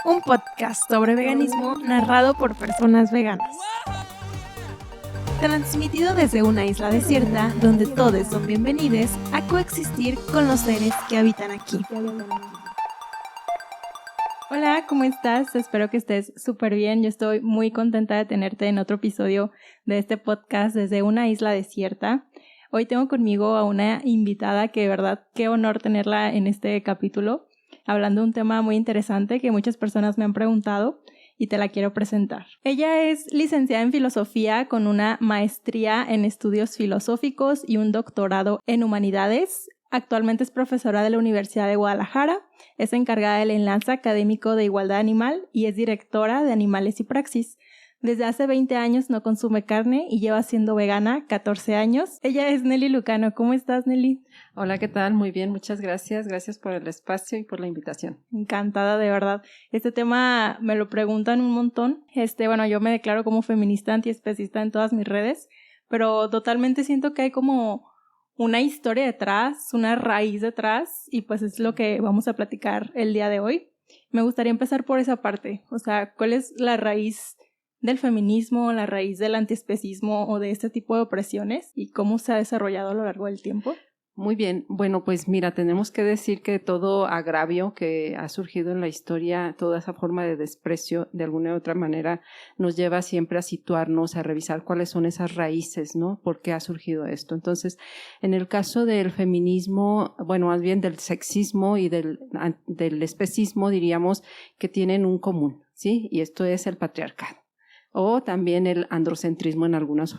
un podcast sobre veganismo narrado por personas veganas. Transmitido desde una isla desierta donde todos son bienvenidos a coexistir con los seres que habitan aquí. Hola, ¿cómo estás? Espero que estés súper bien. Yo estoy muy contenta de tenerte en otro episodio de este podcast desde una isla desierta. Hoy tengo conmigo a una invitada que de verdad qué honor tenerla en este capítulo, hablando de un tema muy interesante que muchas personas me han preguntado y te la quiero presentar. Ella es licenciada en filosofía con una maestría en estudios filosóficos y un doctorado en humanidades. Actualmente es profesora de la Universidad de Guadalajara, es encargada del enlace académico de igualdad animal y es directora de Animales y Praxis. Desde hace 20 años no consume carne y lleva siendo vegana 14 años. Ella es Nelly Lucano. ¿Cómo estás, Nelly? Hola, ¿qué tal? Muy bien, muchas gracias. Gracias por el espacio y por la invitación. Encantada, de verdad. Este tema me lo preguntan un montón. Bueno, yo me declaro como feminista antiespecista en todas mis redes, pero totalmente siento que hay como una historia detrás, una raíz detrás, y pues es lo que vamos a platicar el día de hoy. Me gustaría empezar por esa parte. O sea, ¿cuál es la raíz del feminismo, la raíz del antiespecismo o de este tipo de opresiones y cómo se ha desarrollado a lo largo del tiempo? Muy bien, bueno, pues mira, tenemos que decir que todo agravio que ha surgido en la historia, toda esa forma de desprecio, de alguna u otra manera, nos lleva siempre a situarnos, a revisar cuáles son esas raíces, ¿no? ¿Por qué ha surgido esto? Entonces, en el caso del feminismo, bueno, más bien del sexismo y del especismo, diríamos que tienen un común, ¿sí? Y esto es el patriarcado, o también el androcentrismo en algunas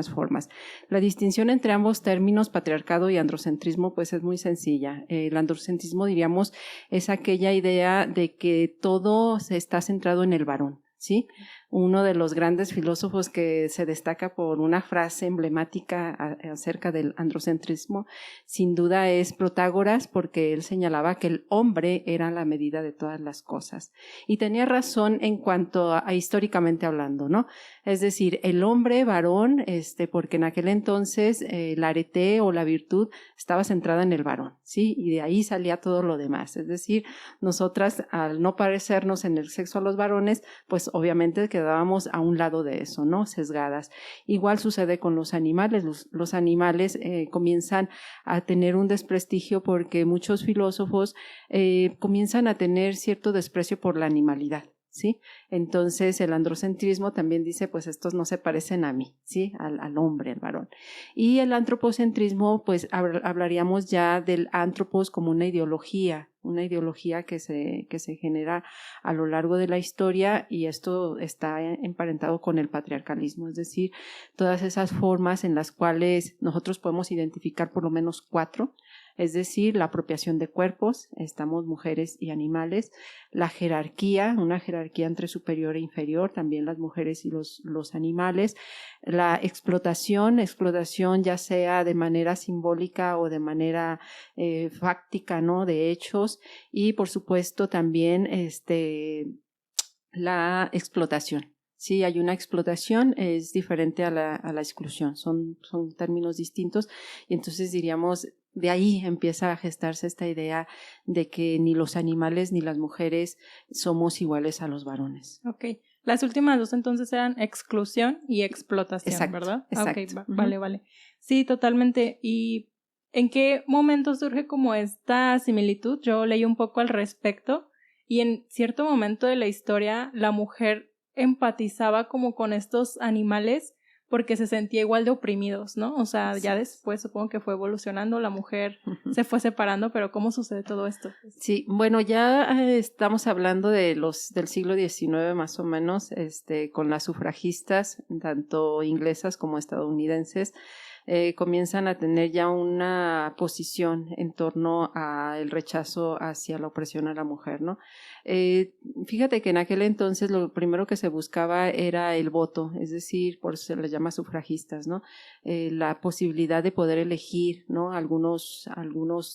formas. La distinción entre ambos términos, patriarcado y androcentrismo, pues es muy sencilla. El androcentrismo, diríamos, es aquella idea de que todo se está centrado en el varón, ¿sí? Uno de los grandes filósofos que se destaca por una frase emblemática acerca del androcentrismo, sin duda es Protágoras, porque él señalaba que el hombre era la medida de todas las cosas. Y tenía razón en cuanto a históricamente hablando, ¿no? Es decir, el hombre varón, porque en aquel entonces la arete o la virtud estaba centrada en el varón, ¿sí? Y de ahí salía todo lo demás. Es decir, nosotras, al no parecernos en el sexo a los varones, pues obviamente quedábamos a un lado de eso, ¿no? Sesgadas. Igual sucede con los animales. Los animales comienzan a tener un desprestigio porque muchos filósofos comienzan a tener cierto desprecio por la animalidad, ¿sí? Entonces el androcentrismo también dice, pues estos no se parecen a mí, ¿sí? Al hombre, al varón. Y el antropocentrismo, pues hablaríamos ya del antropos como una ideología que se genera a lo largo de la historia, y esto está emparentado con el patriarcalismo, es decir, todas esas formas en las cuales nosotros podemos identificar por lo menos 4, es decir, la apropiación de cuerpos, estamos mujeres y animales, la jerarquía, una jerarquía entre superior e inferior, también las mujeres y los animales, la explotación ya sea de manera simbólica o de manera fáctica, ¿no? De hechos, y por supuesto también la explotación. Sí, hay una explotación, es diferente a la exclusión, son términos distintos, y entonces diríamos, de ahí empieza a gestarse esta idea de que ni los animales ni las mujeres somos iguales a los varones. Ok, las últimas dos entonces eran exclusión y explotación, exacto, ¿verdad? Exacto. Okay, vale. Sí, totalmente. ¿Y en qué momento surge como esta similitud? Yo leí un poco al respecto y en cierto momento de la historia la mujer empatizaba como con estos animales porque se sentía igual de oprimidos, ¿no? O sea, ya después supongo que fue evolucionando, la mujer se fue separando, pero ¿cómo sucede todo esto? Sí, bueno, ya estamos hablando del siglo XIX más o menos, con las sufragistas, tanto inglesas como estadounidenses, comienzan a tener ya una posición en torno al rechazo hacia la opresión a la mujer, ¿no? Fíjate que en aquel entonces lo primero que se buscaba era el voto, es decir, por eso se les llama sufragistas, ¿no? La posibilidad de poder elegir, ¿no? Algunos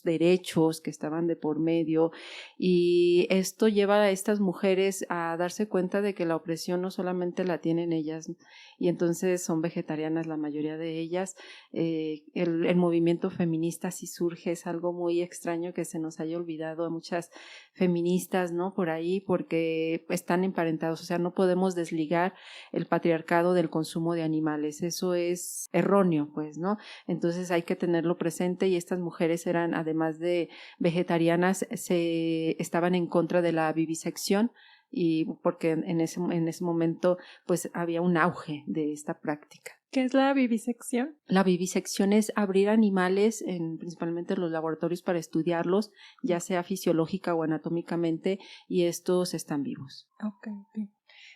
derechos que estaban de por medio, y esto lleva a estas mujeres a darse cuenta de que la opresión no solamente la tienen ellas, y entonces son vegetarianas la mayoría de ellas. El movimiento feminista sí surge, es algo muy extraño que se nos haya olvidado a muchas feministas, ¿no? por ahí porque están emparentados, o sea, no podemos desligar el patriarcado del consumo de animales, eso es erróneo, pues, ¿no? Entonces hay que tenerlo presente y estas mujeres eran, además de vegetarianas, estaban en contra de la vivisección y porque en ese momento pues había un auge de esta práctica. ¿Qué es la vivisección? La vivisección es abrir animales, principalmente en los laboratorios, para estudiarlos, ya sea fisiológica o anatómicamente, y estos están vivos. Okay.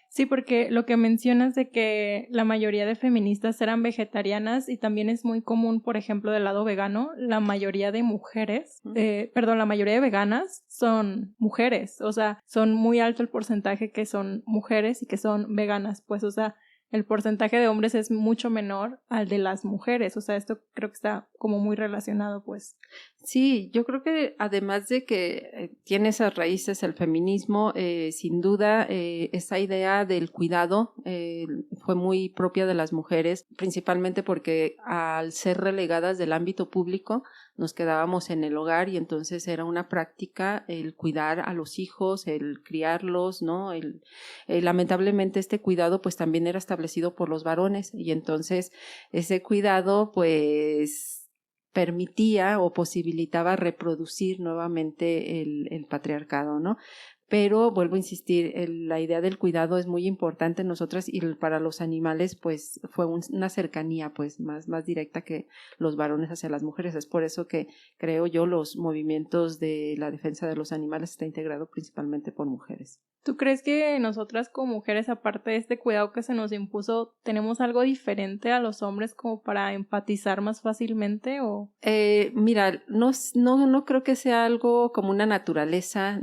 Sí, porque lo que mencionas de que la mayoría de feministas eran vegetarianas y también es muy común, por ejemplo, del lado vegano, la mayoría de mujeres, la mayoría de veganas son mujeres, o sea, son muy alto el porcentaje que son mujeres y que son veganas, pues, o sea, el porcentaje de hombres es mucho menor al de las mujeres, o sea, esto creo que está como muy relacionado, pues. Sí, yo creo que además de que tiene esas raíces el feminismo, sin duda esa idea del cuidado fue muy propia de las mujeres, principalmente porque al ser relegadas del ámbito público nos quedábamos en el hogar y entonces era una práctica el cuidar a los hijos, el criarlos, ¿no? Lamentablemente este cuidado pues también era establecido por los varones y entonces ese cuidado pues permitía o posibilitaba reproducir nuevamente el patriarcado, ¿no? Pero vuelvo a insistir, la idea del cuidado es muy importante en nosotras y para los animales pues fue una cercanía pues más directa que los varones hacia las mujeres. Es por eso que creo yo los movimientos de la defensa de los animales está integrado principalmente por mujeres. ¿Tú crees que nosotras como mujeres, aparte de este cuidado que se nos impuso, tenemos algo diferente a los hombres como para empatizar más fácilmente o...? Mira, no creo que sea algo como una naturaleza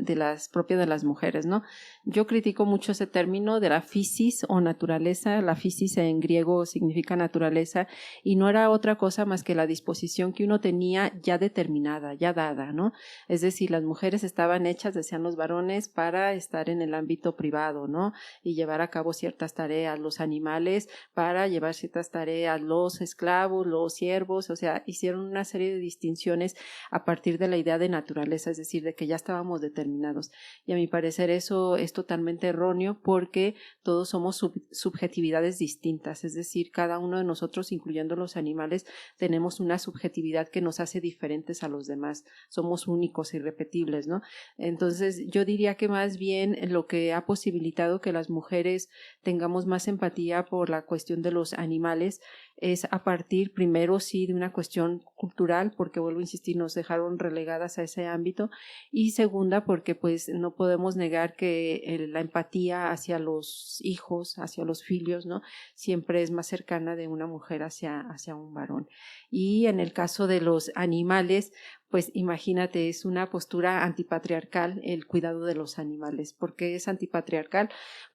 propia de las mujeres, ¿no? Yo critico mucho ese término de la physis o naturaleza. La physis en griego significa naturaleza y no era otra cosa más que la disposición que uno tenía ya determinada, ya dada, ¿no? Es decir, las mujeres estaban hechas, decían los varones, para estar en el ámbito privado, ¿no? Y llevar a cabo ciertas tareas, los animales para llevar ciertas tareas, los esclavos, los siervos, o sea, hicieron una serie de distinciones a partir de la idea de naturaleza, es decir, de que ya estábamos determinados. Y a mi parecer eso es totalmente erróneo porque todos somos subjetividades distintas, es decir, cada uno de nosotros, incluyendo los animales, tenemos una subjetividad que nos hace diferentes a los demás, somos únicos e irrepetibles, ¿no? Entonces yo diría que más bien lo que ha posibilitado que las mujeres tengamos más empatía por la cuestión de los animales es a partir primero sí de una cuestión cultural, porque vuelvo a insistir, nos dejaron relegadas a ese ámbito, y segunda porque pues no podemos negar que la empatía hacia los hijos, hacia los filios, ¿no? Siempre es más cercana de una mujer hacia un varón. Y en el caso de los animales, pues imagínate, es una postura antipatriarcal el cuidado de los animales. ¿Por qué es antipatriarcal?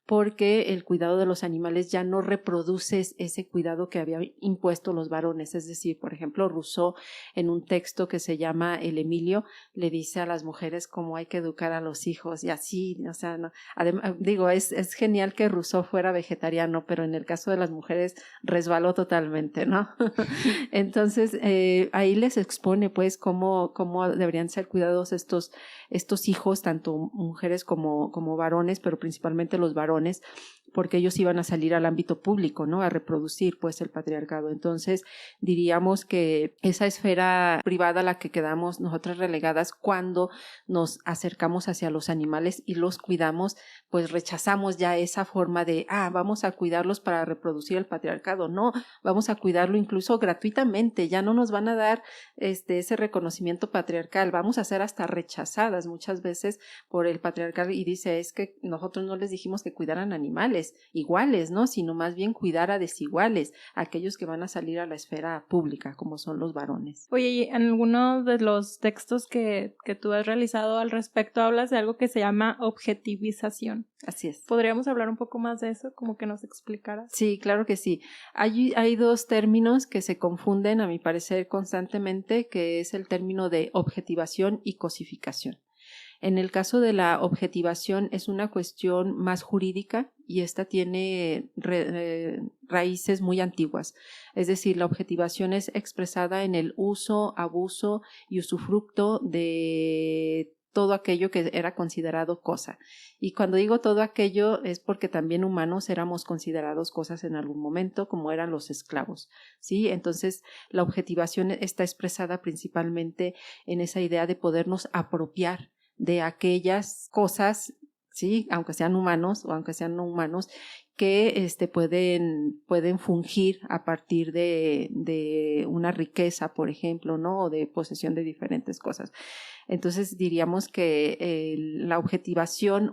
Porque el cuidado de los animales ya no reproduce ese cuidado que habían impuesto los varones. Es decir, por ejemplo, Rousseau en un texto que se llama El Emilio le dice a las mujeres cómo hay que educar a los hijos y así, o sea, no. Digo, es genial que Rousseau fuera vegetariano, pero en el caso de las mujeres resbaló totalmente, ¿no? Entonces, ahí les expone pues cómo deberían ser cuidados estos hijos, tanto mujeres como varones, pero principalmente los varones, porque ellos iban a salir al ámbito público, ¿no? A reproducir pues el patriarcado. Entonces diríamos que esa esfera privada a la que quedamos nosotras relegadas cuando nos acercamos hacia los animales y los cuidamos, pues rechazamos ya esa forma de, vamos a cuidarlos para reproducir el patriarcado. No, vamos a cuidarlo incluso gratuitamente, ya no nos van a dar ese reconocimiento patriarcal, vamos a ser hasta rechazadas muchas veces por el patriarcado y dice, es que nosotros no les dijimos que cuidaran animales iguales, ¿no? Sino más bien cuidar a desiguales, a aquellos que van a salir a la esfera pública, como son los varones. Oye, y en alguno de los textos que tú has realizado al respecto hablas de algo que se llama objetivización. Así es. ¿Podríamos hablar un poco más de eso? Como que nos explicaras. Sí, claro que sí. Hay dos términos que se confunden, a mi parecer, constantemente, que es el término de objetivación y cosificación. En el caso de la objetivación es una cuestión más jurídica y esta tiene raíces muy antiguas. Es decir, la objetivación es expresada en el uso, abuso y usufructo de todo aquello que era considerado cosa. Y cuando digo todo aquello es porque también humanos éramos considerados cosas en algún momento, como eran los esclavos, ¿sí? Entonces, la objetivación está expresada principalmente en esa idea de podernos apropiar de aquellas cosas, ¿sí? Aunque sean humanos o aunque sean no humanos, que pueden fungir a partir de una riqueza, por ejemplo, ¿no? O de posesión de diferentes cosas. Entonces diríamos que la objetivación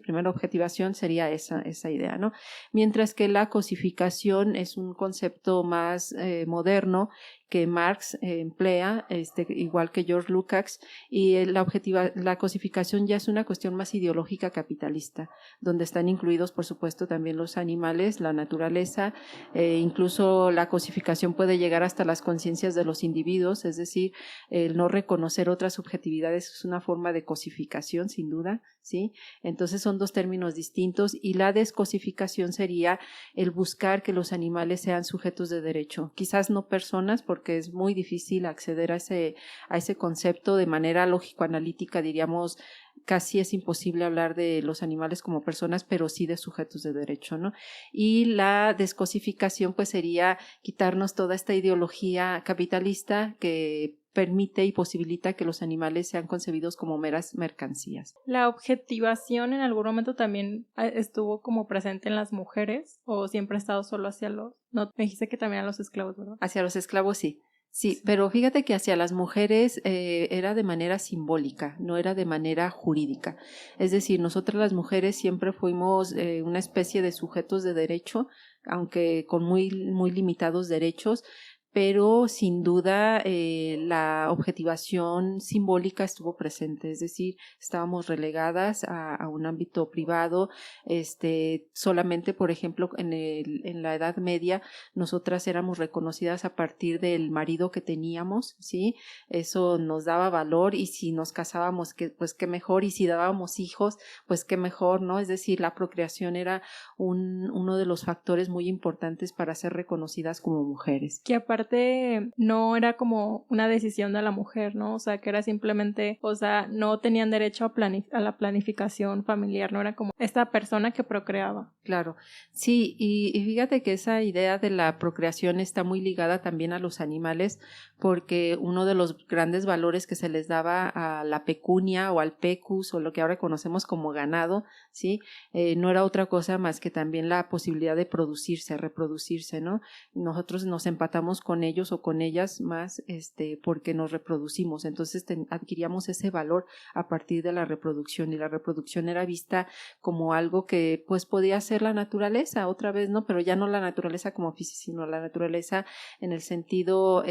primero objetivación sería esa idea, ¿no? Mientras que la cosificación es un concepto más moderno que Marx emplea, igual que George Lukács, y la cosificación ya es una cuestión más ideológica capitalista, donde están incluidos, por supuesto, también los animales, la naturaleza, incluso la cosificación puede llegar hasta las conciencias de los individuos, es decir, el no reconocer otras subjetividades es una forma de cosificación, sin duda, ¿sí? Entonces son dos términos distintos, y la descosificación sería el buscar que los animales sean sujetos de derecho, quizás no personas, porque es muy difícil acceder a ese concepto de manera lógico-analítica, diríamos, casi es imposible hablar de los animales como personas, pero sí de sujetos de derecho, ¿no? Y la descosificación pues sería quitarnos toda esta ideología capitalista que permite y posibilita que los animales sean concebidos como meras mercancías. ¿La objetivación en algún momento también estuvo como presente en las mujeres o siempre ha estado solo hacia los... No, me dijiste que también a los esclavos, ¿verdad? Hacia los esclavos sí. Sí, pero fíjate que hacia las mujeres era de manera simbólica, no era de manera jurídica. Es decir, nosotras las mujeres siempre fuimos una especie de sujetos de derecho, aunque con muy, muy limitados derechos, pero sin duda la objetivación simbólica estuvo presente, es decir, estábamos relegadas a un ámbito privado, solamente, por ejemplo, en la Edad Media, nosotras éramos reconocidas a partir del marido que teníamos, ¿sí? Eso nos daba valor, y si nos casábamos, pues qué mejor, y si dábamos hijos, pues qué mejor, ¿no? Es decir, la procreación era uno de los factores muy importantes para ser reconocidas como mujeres. Que aparte no era como una decisión de la mujer, ¿no? O sea, que era simplemente, o sea, no tenían derecho a la planificación familiar, no era como esta persona que procreaba. Claro, sí, y fíjate que esa idea de la procreación está muy ligada también a los animales, porque uno de los grandes valores que se les daba a la pecunia o al pecus, o lo que ahora conocemos como ganado, ¿sí? No era otra cosa más que también la posibilidad de producirse, reproducirse, ¿no? Nosotros nos empatamos con ellos o con ellas más porque nos reproducimos, entonces adquiríamos ese valor a partir de la reproducción, y la reproducción era vista como algo que pues podía ser la naturaleza otra vez, ¿no? Pero ya no la naturaleza como física, sino la naturaleza en el sentido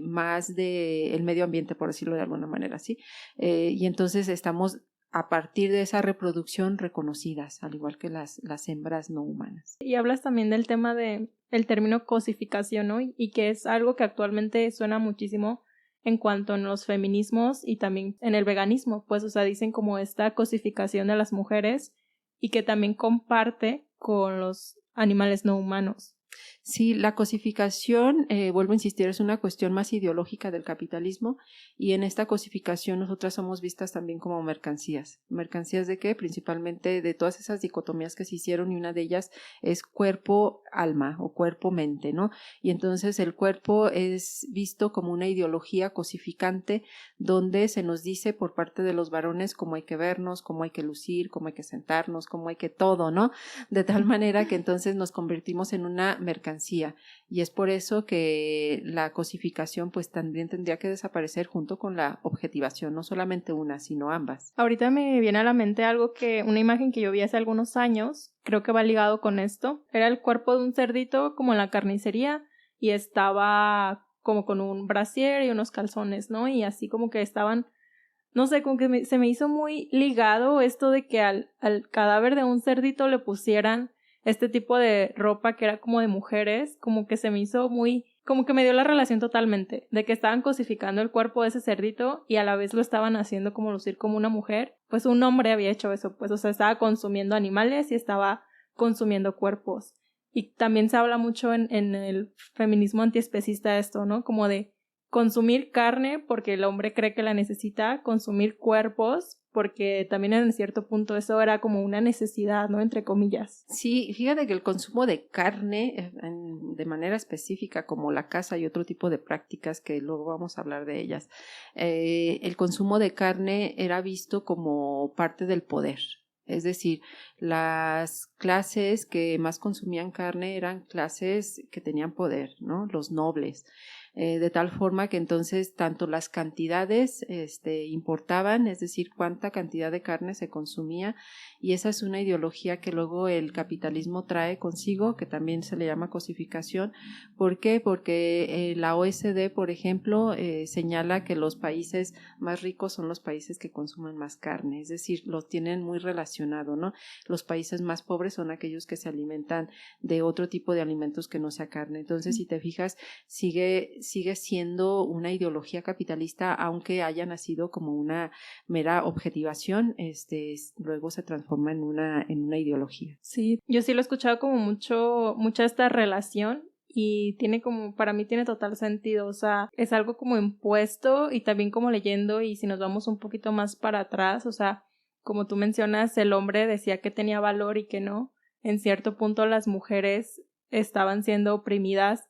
más del medio ambiente, por decirlo de alguna manera, ¿sí? Y entonces estamos a partir de esa reproducción reconocidas, al igual que las hembras no humanas. Y hablas también del tema de el término cosificación, ¿no? Y que es algo que actualmente suena muchísimo en cuanto a los feminismos y también en el veganismo, pues, o sea, dicen como esta cosificación de las mujeres y que también comparte con los animales no humanos. Sí, la cosificación, vuelvo a insistir, es una cuestión más ideológica del capitalismo, y en esta cosificación nosotras somos vistas también como mercancías. ¿Mercancías de qué? Principalmente de todas esas dicotomías que se hicieron, y una de ellas es cuerpo-alma o cuerpo-mente, ¿no? Y entonces el cuerpo es visto como una ideología cosificante, donde se nos dice por parte de los varones cómo hay que vernos, cómo hay que lucir, cómo hay que sentarnos, cómo hay que todo, ¿no? De tal manera que entonces nos convertimos en una mercancía, y es por eso que la cosificación pues también tendría que desaparecer junto con la objetivación, no solamente una, sino ambas. Ahorita me viene a la mente una imagen que yo vi hace algunos años, creo que va ligado con esto, era el cuerpo de un cerdito como en la carnicería, y estaba como con un brasier y unos calzones, ¿no? Y así como que estaban, no sé, como que se me hizo muy ligado esto de que al cadáver de un cerdito le pusieran este tipo de ropa que era como de mujeres, como que se me hizo muy, como que me dio la relación totalmente, de que estaban cosificando el cuerpo de ese cerdito y a la vez lo estaban haciendo como lucir como una mujer. Pues un hombre había hecho eso, pues, o sea, estaba consumiendo animales y estaba consumiendo cuerpos. Y también se habla mucho en el feminismo antiespecista de esto, ¿no? Como de consumir carne porque el hombre cree que la necesita, consumir cuerpos porque también en cierto punto eso era como una necesidad, ¿no? Entre comillas. Sí, fíjate que el consumo de carne de manera específica, como la caza y otro tipo de prácticas que luego vamos a hablar de ellas, el consumo de carne era visto como parte del poder. Es decir, las clases que más consumían carne eran clases que tenían poder, ¿no? Los nobles. De tal forma que entonces tanto las cantidades importaban, es decir, cuánta cantidad de carne se consumía, y esa es una ideología que luego el capitalismo trae consigo, que también se le llama cosificación. ¿Por qué? Porque la OSD, por ejemplo, señala que los países más ricos son los países que consumen más carne, es decir, los tienen muy relacionado, ¿no? Los países más pobres son aquellos que se alimentan de otro tipo de alimentos que no sea carne. Entonces, si te fijas, sigue siendo una ideología capitalista, aunque haya nacido como una mera objetivación, luego se transforma en una ideología. Sí, yo sí lo he escuchado como mucha esta relación y tiene como, para mí tiene total sentido, o sea, es algo como impuesto y también como leyendo, y si nos vamos un poquito más para atrás, o sea, como tú mencionas, el hombre decía que tenía valor y que no, en cierto punto las mujeres estaban siendo oprimidas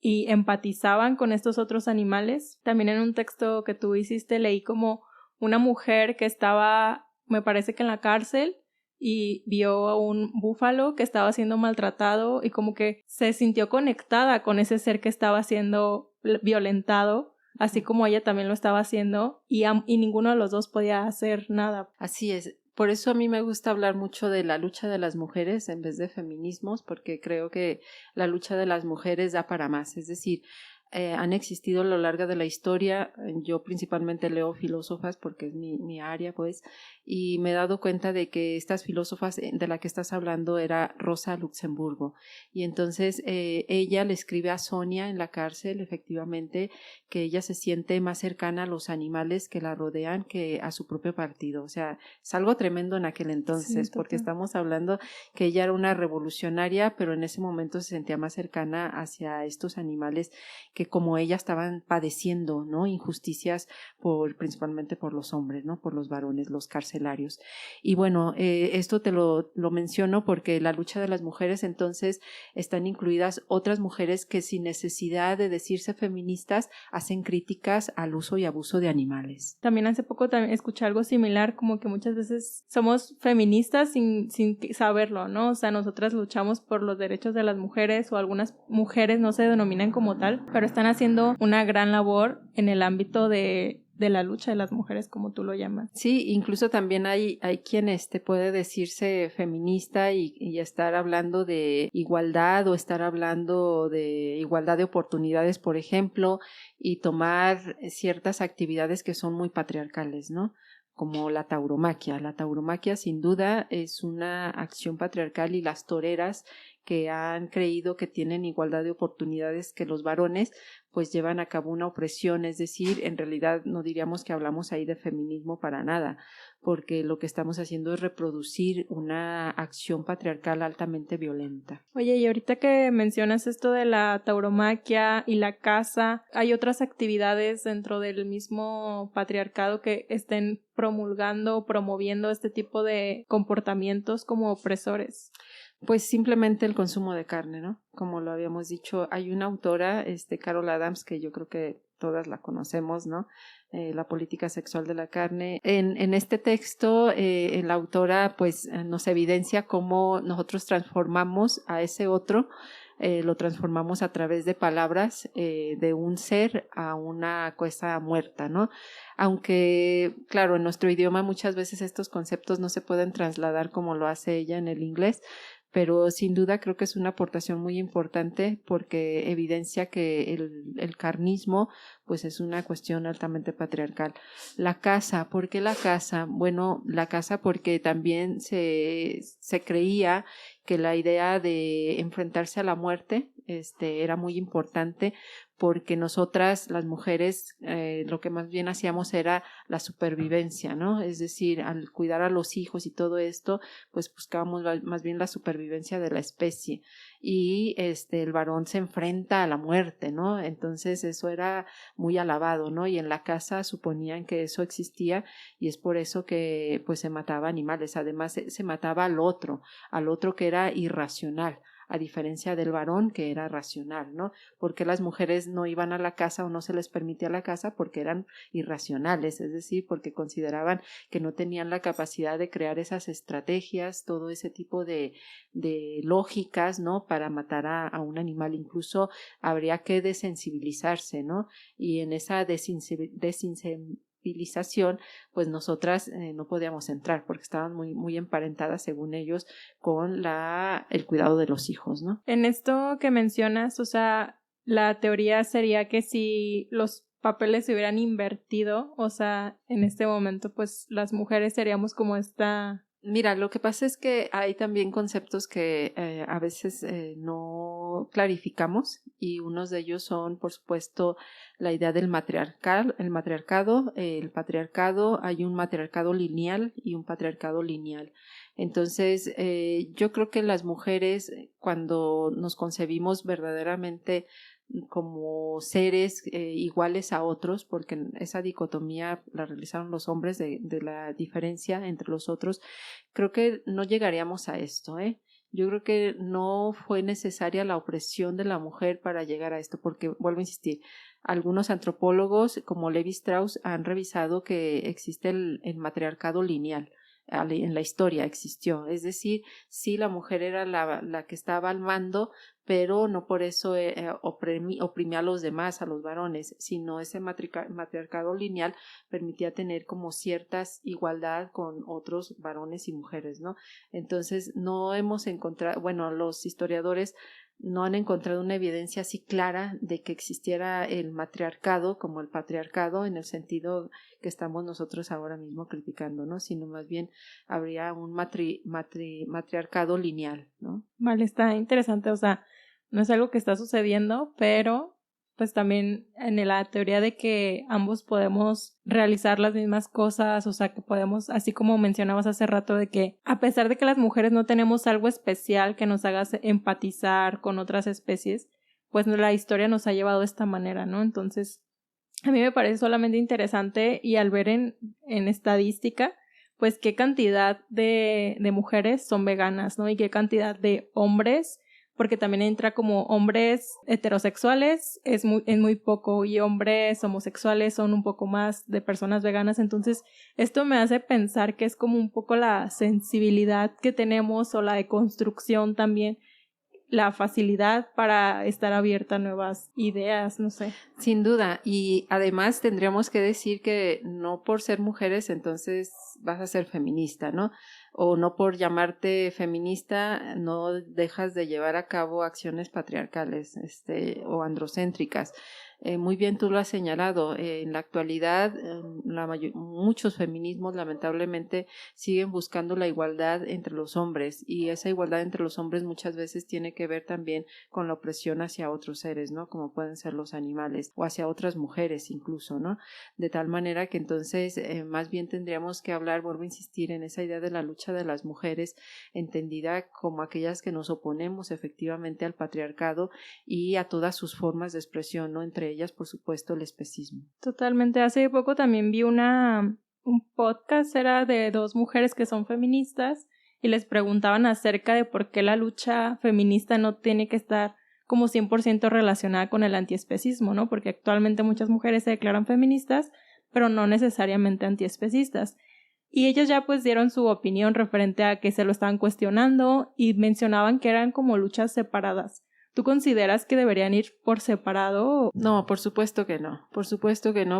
y empatizaban con estos otros animales. También en un texto que tú hiciste leí como una mujer que estaba, me parece que en la cárcel, y vio a un búfalo que estaba siendo maltratado y como que se sintió conectada con ese ser que estaba siendo violentado, así como ella también lo estaba haciendo, y ninguno de los dos podía hacer nada. Así es. Por eso a mí me gusta hablar mucho de la lucha de las mujeres en vez de feminismos, porque creo que la lucha de las mujeres da para más. Es decir, han existido a lo largo de la historia. Yo principalmente leo filósofas porque es mi área, pues, y me he dado cuenta de que estas filósofas de la que estás hablando era Rosa Luxemburgo, y entonces ella le escribe a Sonia en la cárcel, efectivamente, que ella se siente más cercana a los animales que la rodean que a su propio partido. O sea, es algo tremendo en aquel entonces, Sí, porque estamos hablando que ella era una revolucionaria, pero en ese momento se sentía más cercana hacia estos animales que como ella estaban padeciendo, ¿no? Injusticias principalmente por los hombres, ¿no? Por los varones, los carcelarios. Y bueno, esto te lo menciono porque la lucha de las mujeres, entonces están incluidas otras mujeres que sin necesidad de decirse feministas hacen críticas al uso y abuso de animales. También hace poco también escuché algo similar, como que muchas veces somos feministas sin saberlo, ¿no? O sea, nosotras luchamos por los derechos de las mujeres, o algunas mujeres no se denominan como tal, pero están haciendo una gran labor en el ámbito de la lucha de las mujeres, como tú lo llamas. Sí, incluso también hay quien puede decirse feminista y estar hablando de igualdad, o estar hablando de igualdad de oportunidades, por ejemplo, y tomar ciertas actividades que son muy patriarcales, ¿no? Como la tauromaquia. La tauromaquia sin duda es una acción patriarcal, y las toreras que han creído que tienen igualdad de oportunidades que los varones, pues llevan a cabo una opresión. Es decir, en realidad no diríamos que hablamos ahí de feminismo para nada, porque lo que estamos haciendo es reproducir una acción patriarcal altamente violenta. Oye, y ahorita que mencionas esto de la tauromaquia y la caza, ¿hay otras actividades dentro del mismo patriarcado que estén promulgando o promoviendo este tipo de comportamientos como opresores? Pues simplemente el consumo de carne, ¿no? Como lo habíamos dicho, hay una autora, Carol Adams, que yo creo que todas la conocemos, ¿no? La política sexual de la carne. En este texto, la autora pues nos evidencia cómo nosotros transformamos a ese otro, lo transformamos a través de palabras, de un ser a una cosa muerta, ¿no? Aunque, claro, en nuestro idioma muchas veces estos conceptos no se pueden trasladar como lo hace ella en el inglés, pero sin duda creo que es una aportación muy importante porque evidencia que el carnismo pues es una cuestión altamente patriarcal. La caza, ¿por qué la caza? Bueno, la caza porque también se creía que la idea de enfrentarse a la muerte era muy importante, porque nosotras, las mujeres, lo que más bien hacíamos era la supervivencia, ¿no? Es decir, al cuidar a los hijos y todo esto, pues buscábamos más bien la supervivencia de la especie. Y el varón se enfrenta a la muerte, ¿no? Entonces eso era muy alabado, ¿no? Y en la casa suponían que eso existía y es por eso que pues se mataba animales. Además se mataba al otro que era irracional, a diferencia del varón que era racional, ¿no? Porque las mujeres no iban a la casa o no se les permitía la casa porque eran irracionales, es decir, porque consideraban que no tenían la capacidad de crear esas estrategias, todo ese tipo de lógicas, ¿no? Para matar a un animal. Incluso habría que desensibilizarse, ¿no? Y en esa desensibilización, pues nosotras no podíamos entrar porque estaban muy emparentadas, según ellos, con el cuidado de los hijos, ¿no? En esto que mencionas, o sea, la teoría sería que si los papeles se hubieran invertido, o sea, en este momento, pues las mujeres seríamos como esta... Mira, lo que pasa es que hay también conceptos que a veces no clarificamos y unos de ellos son, por supuesto, la idea del matriarcado, el patriarcado, hay un matriarcado lineal y un patriarcado lineal. Entonces, yo creo que las mujeres, cuando nos concebimos verdaderamente como seres iguales a otros, porque esa dicotomía la realizaron los hombres de la diferencia entre los otros, creo que no llegaríamos a esto, ¿eh? Yo creo que no fue necesaria la opresión de la mujer para llegar a esto, porque, vuelvo a insistir, algunos antropólogos como Levi Strauss han revisado que existe el matriarcado lineal. En la historia existió, es decir, sí, la mujer era la que estaba al mando, pero no por eso oprimía a los demás, a los varones, sino ese matriarcado lineal permitía tener como ciertas igualdad con otros varones y mujeres, ¿no? Entonces no hemos encontrado, bueno, los historiadores no han encontrado una evidencia así clara de que existiera el matriarcado como el patriarcado en el sentido que estamos nosotros ahora mismo criticando, ¿no? Sino más bien habría un matriarcado lineal, ¿no? Vale, está interesante, o sea, no es algo que está sucediendo, pero pues también en la teoría de que ambos podemos realizar las mismas cosas, o sea, que podemos, así como mencionabas hace rato, de que a pesar de que las mujeres no tenemos algo especial que nos haga empatizar con otras especies, pues la historia nos ha llevado de esta manera, ¿no? Entonces, a mí me parece solamente interesante y al ver en estadística, pues qué cantidad de mujeres son veganas, ¿no? Y qué cantidad de hombres, porque también entra como hombres heterosexuales, es muy poco, y hombres homosexuales son un poco más de personas veganas. Entonces esto me hace pensar que es como un poco la sensibilidad que tenemos o la deconstrucción también, la facilidad para estar abierta a nuevas ideas, no sé. Sin duda, y además tendríamos que decir que no por ser mujeres entonces vas a ser feminista, ¿no? O no por llamarte feminista no dejas de llevar a cabo acciones patriarcales o androcéntricas. Muy bien tú lo has señalado, en la actualidad muchos feminismos lamentablemente siguen buscando la igualdad entre los hombres y esa igualdad entre los hombres muchas veces tiene que ver también con la opresión hacia otros seres, ¿no? Como pueden ser los animales o hacia otras mujeres incluso, ¿no? De tal manera que entonces más bien tendríamos que hablar, vuelvo a insistir, en esa idea de la lucha de las mujeres entendida como aquellas que nos oponemos efectivamente al patriarcado y a todas sus formas de expresión, ¿no? Entre ellas, por supuesto, el especismo. Totalmente. Hace poco también vi un podcast, era de dos mujeres que son feministas y les preguntaban acerca de por qué la lucha feminista no tiene que estar como 100% relacionada con el antiespecismo, ¿no? Porque actualmente muchas mujeres se declaran feministas, pero no necesariamente antiespecistas. Y ellos ya pues dieron su opinión referente a que se lo estaban cuestionando y mencionaban que eran como luchas separadas. ¿Tú consideras que deberían ir por separado? No, por supuesto que no,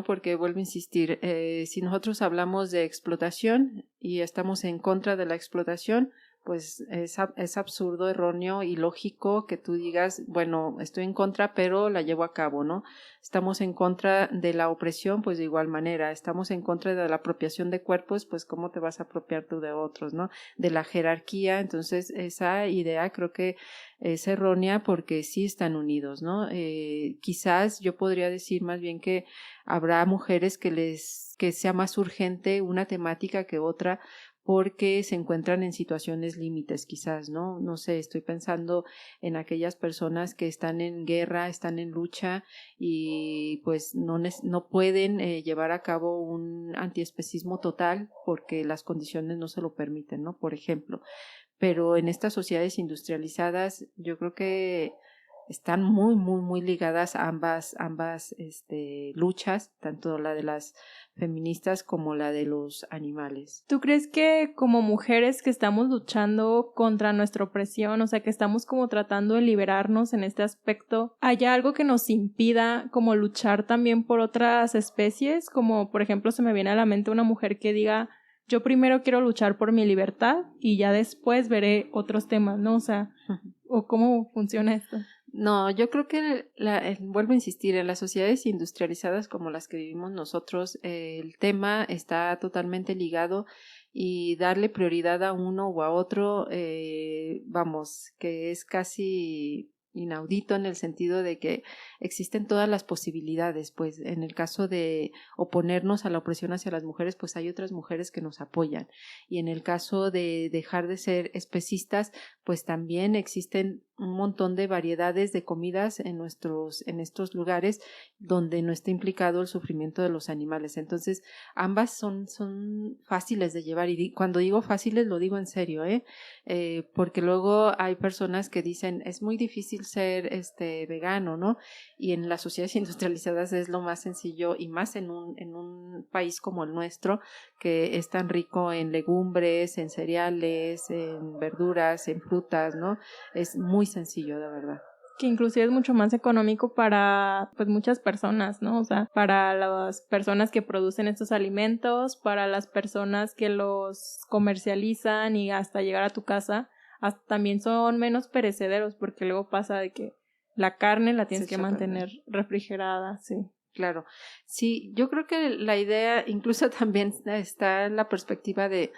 porque vuelvo a insistir, si nosotros hablamos de explotación y estamos en contra de la explotación, pues es absurdo, erróneo, ilógico que tú digas, bueno, estoy en contra, pero la llevo a cabo, ¿no? Estamos en contra de la opresión, pues de igual manera, estamos en contra de la apropiación de cuerpos, pues cómo te vas a apropiar tú de otros, ¿no? De la jerarquía, entonces esa idea creo que es errónea porque sí están unidos, ¿no? Quizás yo podría decir más bien que habrá mujeres que sea más urgente una temática que otra porque se encuentran en situaciones límites quizás, ¿no? No sé, estoy pensando en aquellas personas que están en guerra, están en lucha y pues no pueden llevar a cabo un antiespecismo total porque las condiciones no se lo permiten, ¿no? Por ejemplo. Pero en estas sociedades industrializadas yo creo que están muy, muy, muy ligadas ambas luchas, tanto la de las feministas como la de los animales. ¿Tú crees que como mujeres que estamos luchando contra nuestra opresión, o sea, que estamos como tratando de liberarnos en este aspecto, haya algo que nos impida como luchar también por otras especies? Como por ejemplo se me viene a la mente una mujer que diga, yo primero quiero luchar por mi libertad y ya después veré otros temas, ¿no? O sea, ¿o cómo funciona esto? No, yo creo que, vuelvo a insistir, en las sociedades industrializadas como las que vivimos nosotros, el tema está totalmente ligado y darle prioridad a uno o a otro, vamos, que es casi inaudito en el sentido de que existen todas las posibilidades, pues en el caso de oponernos a la opresión hacia las mujeres, pues hay otras mujeres que nos apoyan y en el caso de dejar de ser especistas, pues también existen un montón de variedades de comidas en estos lugares donde no está implicado el sufrimiento de los animales. Entonces, ambas son fáciles de llevar y cuando digo fáciles lo digo en serio, porque luego hay personas que dicen es muy difícil ser vegano, ¿no? Y en las sociedades industrializadas es lo más sencillo y más en un país como el nuestro que es tan rico en legumbres, en cereales, en verduras, en frutas, ¿no? Es muy sencillo, de verdad. Que inclusive es mucho más económico para pues muchas personas, ¿no? O sea, para las personas que producen estos alimentos, para las personas que los comercializan y hasta llegar a tu casa, hasta también son menos perecederos porque luego pasa de que la carne la tienes que mantener refrigerada, sí. Claro, sí, yo creo que la idea incluso también está en la perspectiva de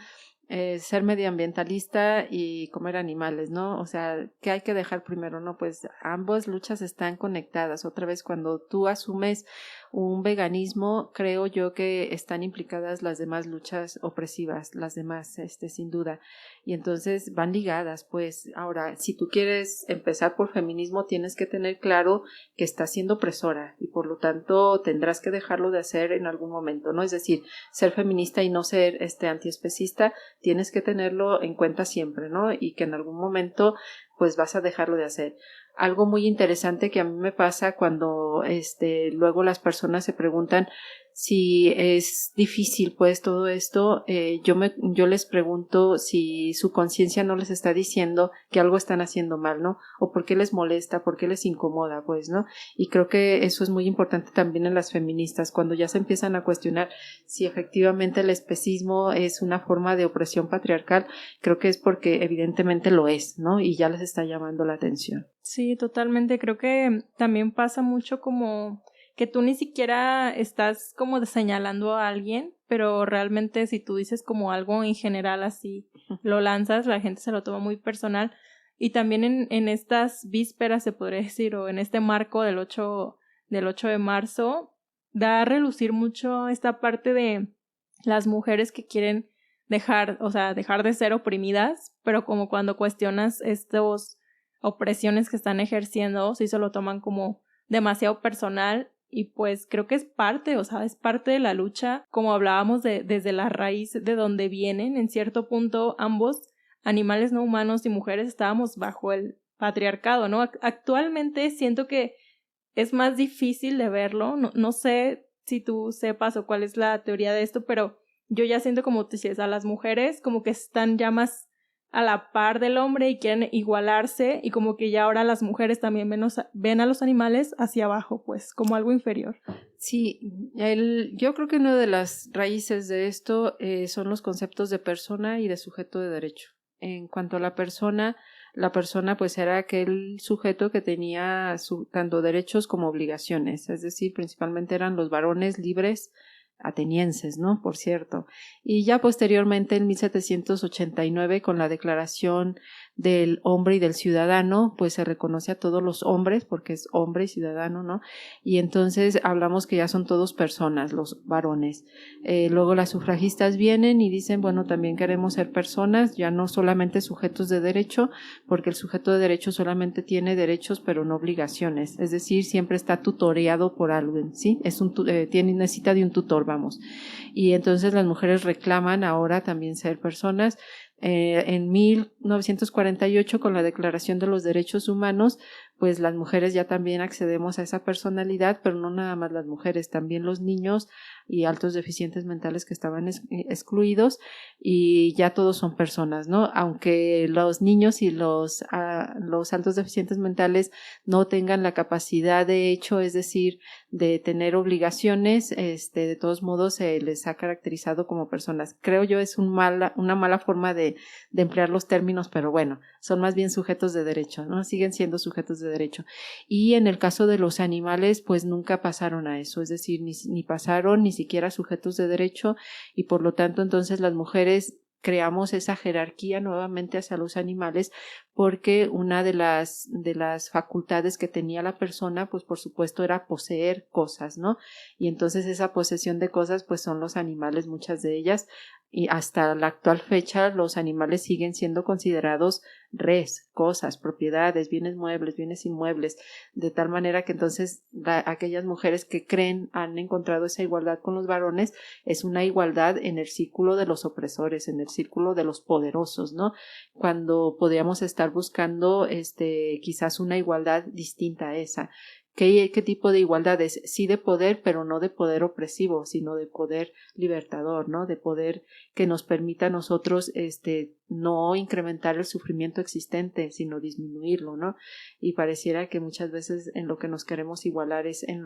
ser medioambientalista y comer animales, ¿no? O sea, ¿qué hay que dejar primero? No, pues ambas luchas están conectadas. Otra vez, cuando tú asumes un veganismo, creo yo que están implicadas las demás luchas opresivas, las demás, sin duda. Y entonces van ligadas, pues. Ahora, si tú quieres empezar por feminismo, tienes que tener claro que estás siendo opresora y por lo tanto tendrás que dejarlo de hacer en algún momento, ¿no? Es decir, ser feminista y no ser antiespecista, tienes que tenerlo en cuenta siempre, ¿no? Y que en algún momento pues vas a dejarlo de hacer. Algo muy interesante que a mí me pasa cuando luego las personas se preguntan si es difícil pues todo esto, yo les pregunto si su conciencia no les está diciendo que algo están haciendo mal, ¿no? O por qué les molesta, por qué les incomoda, pues, ¿no? Y creo que eso es muy importante también en las feministas, cuando ya se empiezan a cuestionar si efectivamente el especismo es una forma de opresión patriarcal, creo que es porque evidentemente lo es, ¿no? Y ya les está llamando la atención. Sí, totalmente. Creo que también pasa mucho como que tú ni siquiera estás como señalando a alguien, pero realmente si tú dices como algo en general así, lo lanzas, la gente se lo toma muy personal. Y también en estas vísperas, se podría decir, o en este marco del 8 de marzo, da a relucir mucho esta parte de las mujeres que quieren dejar de ser oprimidas, pero como cuando cuestionas estos opresiones que están ejerciendo, sí se lo toman como demasiado personal y pues creo que es parte de la lucha, como hablábamos desde la raíz de donde vienen, en cierto punto ambos animales no humanos y mujeres estábamos bajo el patriarcado, ¿no? Actualmente siento que es más difícil de verlo, no sé si tú sepas o cuál es la teoría de esto, pero yo ya siento como tú dices, a las mujeres como que están ya más a la par del hombre y quieren igualarse y como que ya ahora las mujeres también ven a los animales hacia abajo, pues, como algo inferior. Sí, yo creo que una de las raíces de esto son los conceptos de persona y de sujeto de derecho. En cuanto a la persona pues era aquel sujeto que tenía tanto derechos como obligaciones, es decir, principalmente eran los varones libres atenienses, ¿no? Por cierto. Y ya posteriormente, en 1789, con la Declaración del Hombre y del Ciudadano, pues se reconoce a todos los hombres, porque es hombre y ciudadano, ¿no? Y entonces hablamos que ya son todos personas, los varones. Luego las sufragistas vienen y dicen, bueno, también queremos ser personas, ya no solamente sujetos de derecho, porque el sujeto de derecho solamente tiene derechos, pero no obligaciones. Es decir, siempre está tutoreado por alguien, ¿sí? Necesita de un tutor, vamos. Y entonces las mujeres reclaman ahora también ser personas. En 1948, con la Declaración de los Derechos Humanos, pues las mujeres ya también accedemos a esa personalidad, pero no nada más las mujeres, también los niños y altos deficientes mentales que estaban excluidos, y ya todos son personas, ¿no? Aunque los niños y los altos deficientes mentales no tengan la capacidad de hecho, es decir, de tener obligaciones, de todos modos se les ha caracterizado como personas. Creo yo es una mala forma de emplear los términos, pero bueno, son más bien sujetos de derecho, ¿no? Siguen siendo sujetos de derecho. Y en el caso de los animales, pues nunca pasaron a eso, es decir, ni pasaron ni siquiera sujetos de derecho, y por lo tanto entonces las mujeres creamos esa jerarquía nuevamente hacia los animales, porque una de las facultades que tenía la persona, pues por supuesto era poseer cosas, ¿no? Y entonces esa posesión de cosas, pues son los animales, muchas de ellas, y hasta la actual fecha los animales siguen siendo considerados res, cosas, propiedades, bienes muebles, bienes inmuebles, de tal manera que entonces aquellas mujeres que creen han encontrado esa igualdad con los varones, es una igualdad en el círculo de los opresores, en el círculo de los poderosos, ¿no? Cuando podríamos estar buscando quizás una igualdad distinta a esa. ¿Qué tipo de igualdad es? Sí, de poder, pero no de poder opresivo, sino de poder libertador, ¿no? De poder que nos permita a nosotros no incrementar el sufrimiento existente, sino disminuirlo, ¿no? Y pareciera que muchas veces en lo que nos queremos igualar es en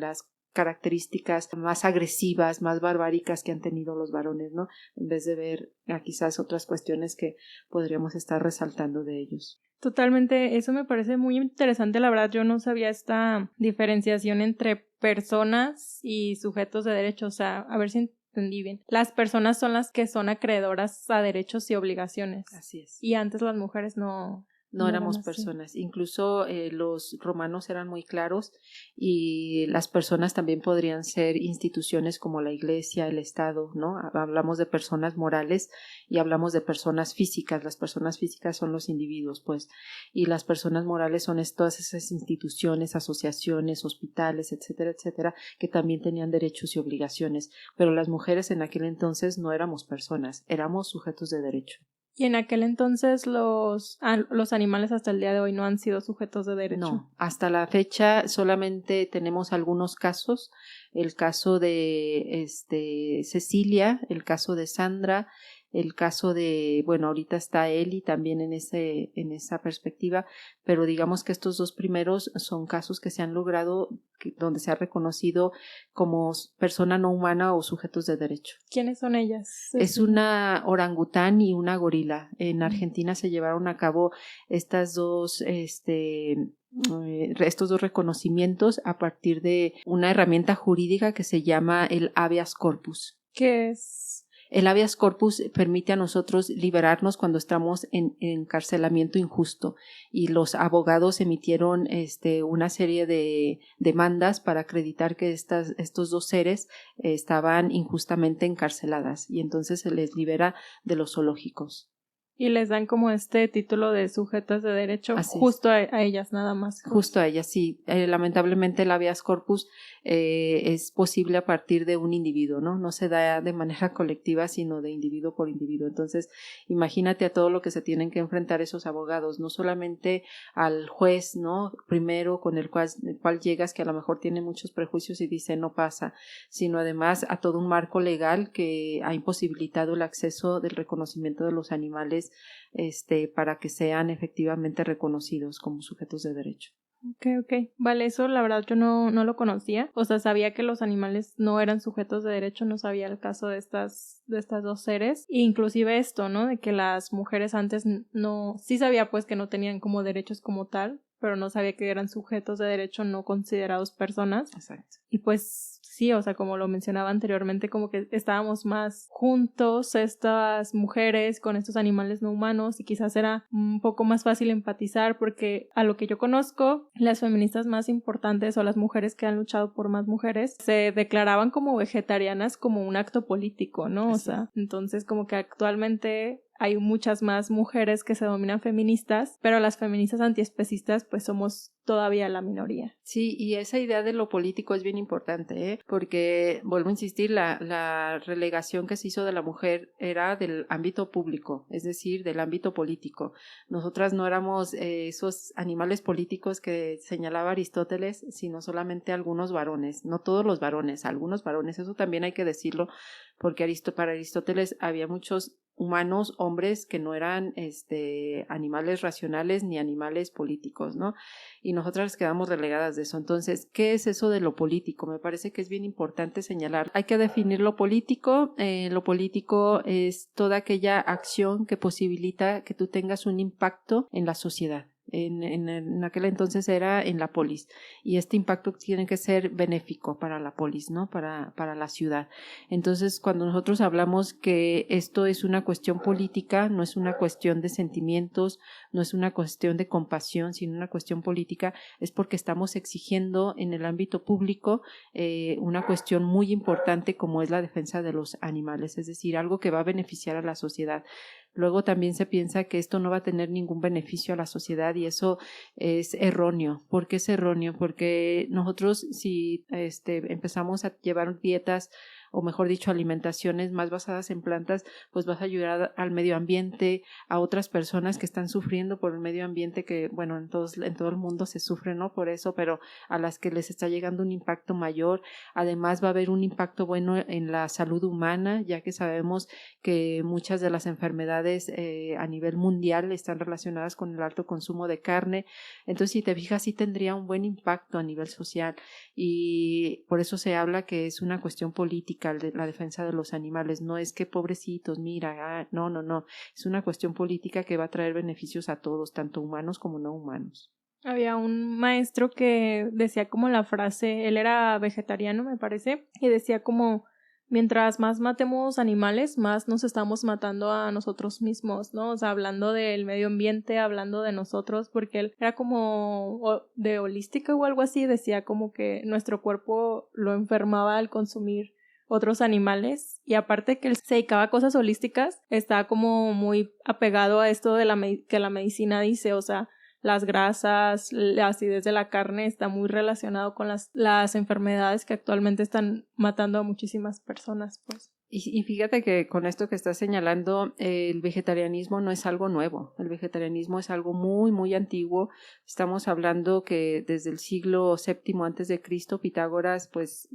las características más agresivas, más barbáricas que han tenido los varones, ¿no? En vez de ver quizás otras cuestiones que podríamos estar resaltando de ellos. Totalmente, eso me parece muy interesante, la verdad yo no sabía esta diferenciación entre personas y sujetos de derecho, o sea, a ver si entendí bien. Las personas son las que son acreedoras a derechos y obligaciones. Así es. Y antes las mujeres no éramos personas. Incluso los romanos eran muy claros, y las personas también podrían ser instituciones como la iglesia, el Estado, ¿no? Hablamos de personas morales y hablamos de personas físicas. Las personas físicas son los individuos, pues, y las personas morales son todas esas instituciones, asociaciones, hospitales, etcétera, etcétera, que también tenían derechos y obligaciones. Pero las mujeres en aquel entonces no éramos personas, éramos sujetos de derecho. Y en aquel entonces los animales hasta el día de hoy no han sido sujetos de derecho. No, hasta la fecha solamente tenemos algunos casos, el caso de Cecilia, el caso de Sandra, el caso de, bueno, ahorita está Eli también en esa perspectiva, pero digamos que estos dos primeros son casos que se han logrado, donde se ha reconocido como persona no humana o sujetos de derecho. ¿Quiénes son ellas? Es una orangután y una gorila. En Argentina se llevaron a cabo estos dos reconocimientos a partir de una herramienta jurídica que se llama el habeas corpus. ¿Qué es? El habeas corpus permite a nosotros liberarnos cuando estamos en encarcelamiento injusto, y los abogados emitieron una serie de demandas para acreditar que estos dos seres estaban injustamente encarceladas, y entonces se les libera de los zoológicos. Y les dan como este título de sujetas de derecho. Así justo a ellas nada más. Justo a ellas, sí. Lamentablemente el habeas corpus es posible a partir de un individuo, ¿no? No se da de manera colectiva, sino de individuo por individuo. Entonces, imagínate a todo lo que se tienen que enfrentar esos abogados, no solamente al juez, ¿no? Primero con el cual llegas, que a lo mejor tiene muchos prejuicios y dice no pasa, sino además a todo un marco legal que ha imposibilitado el acceso del reconocimiento de los animales para que sean efectivamente reconocidos como sujetos de derecho. Ok. Vale, eso la verdad yo no lo conocía. O sea, sabía que los animales no eran sujetos de derecho, no sabía el caso de estas dos seres. E inclusive esto, ¿no? De que las mujeres antes no, sí sabía pues que no tenían como derechos como tal, pero no sabía que eran sujetos de derecho no considerados personas. Exacto. Y pues sí, o sea, como lo mencionaba anteriormente, como que estábamos más juntos estas mujeres con estos animales no humanos y quizás era un poco más fácil empatizar porque a lo que yo conozco, las feministas más importantes o las mujeres que han luchado por más mujeres se declaraban como vegetarianas como un acto político, ¿no? O sea, entonces como que actualmente hay muchas más mujeres que se denominan feministas, pero las feministas antiespecistas pues somos todavía la minoría. Sí, y esa idea de lo político es bien importante, ¿eh? Porque, vuelvo a insistir, la relegación que se hizo de la mujer era del ámbito público, es decir, del ámbito político. Nosotras no éramos esos animales políticos que señalaba Aristóteles, sino solamente algunos varones, no todos los varones, algunos varones, eso también hay que decirlo, porque para Aristóteles había muchos humanos, hombres que no eran animales racionales ni animales políticos, ¿no? Y nosotras quedamos relegadas de eso. Entonces, ¿qué es eso de lo político? Me parece que es bien importante señalar. Hay que definir lo político. Lo político es toda aquella acción que posibilita que tú tengas un impacto en la sociedad. En aquel entonces era en la polis, y este impacto tiene que ser benéfico para la polis, ¿no? Para la ciudad. Entonces, cuando nosotros hablamos que esto es una cuestión política, no es una cuestión de sentimientos, no es una cuestión de compasión, sino una cuestión política, es porque estamos exigiendo en el ámbito público una cuestión muy importante como es la defensa de los animales, es decir, algo que va a beneficiar a la sociedad. Luego también se piensa que esto no va a tener ningún beneficio a la sociedad y eso es erróneo. ¿Por qué es erróneo? Porque nosotros si empezamos a llevar dietas o mejor dicho alimentaciones más basadas en plantas, pues vas a ayudar al medio ambiente, a otras personas que están sufriendo por el medio ambiente, que bueno, en todo el mundo se sufre, ¿no? Por eso, pero a las que les está llegando un impacto mayor. Además va a haber un impacto bueno en la salud humana, ya que sabemos que muchas de las enfermedades a nivel mundial están relacionadas con el alto consumo de carne. Entonces, si te fijas, sí tendría un buen impacto a nivel social y por eso se habla que es una cuestión política la defensa de los animales. No es que pobrecitos, mira, no. Es una cuestión política que va a traer beneficios a todos, tanto humanos como no humanos. Había un maestro que decía como la frase, él era vegetariano me parece, y decía como mientras más matemos animales, más nos estamos matando a nosotros mismos, ¿no? O sea, hablando del medio ambiente, hablando de nosotros, porque él era como de holística o algo así, decía como que nuestro cuerpo lo enfermaba al consumir otros animales y aparte que él se dedicaba a cosas holísticas, estaba como muy apegado a esto de que la medicina dice, o sea, las grasas, la acidez de la carne está muy relacionado con las enfermedades que actualmente están matando a muchísimas personas, pues. Y fíjate que con esto que estás señalando, el vegetarianismo no es algo nuevo, el vegetarianismo es algo muy, muy antiguo. Estamos hablando que desde el siglo VII antes de Cristo, Pitágoras pues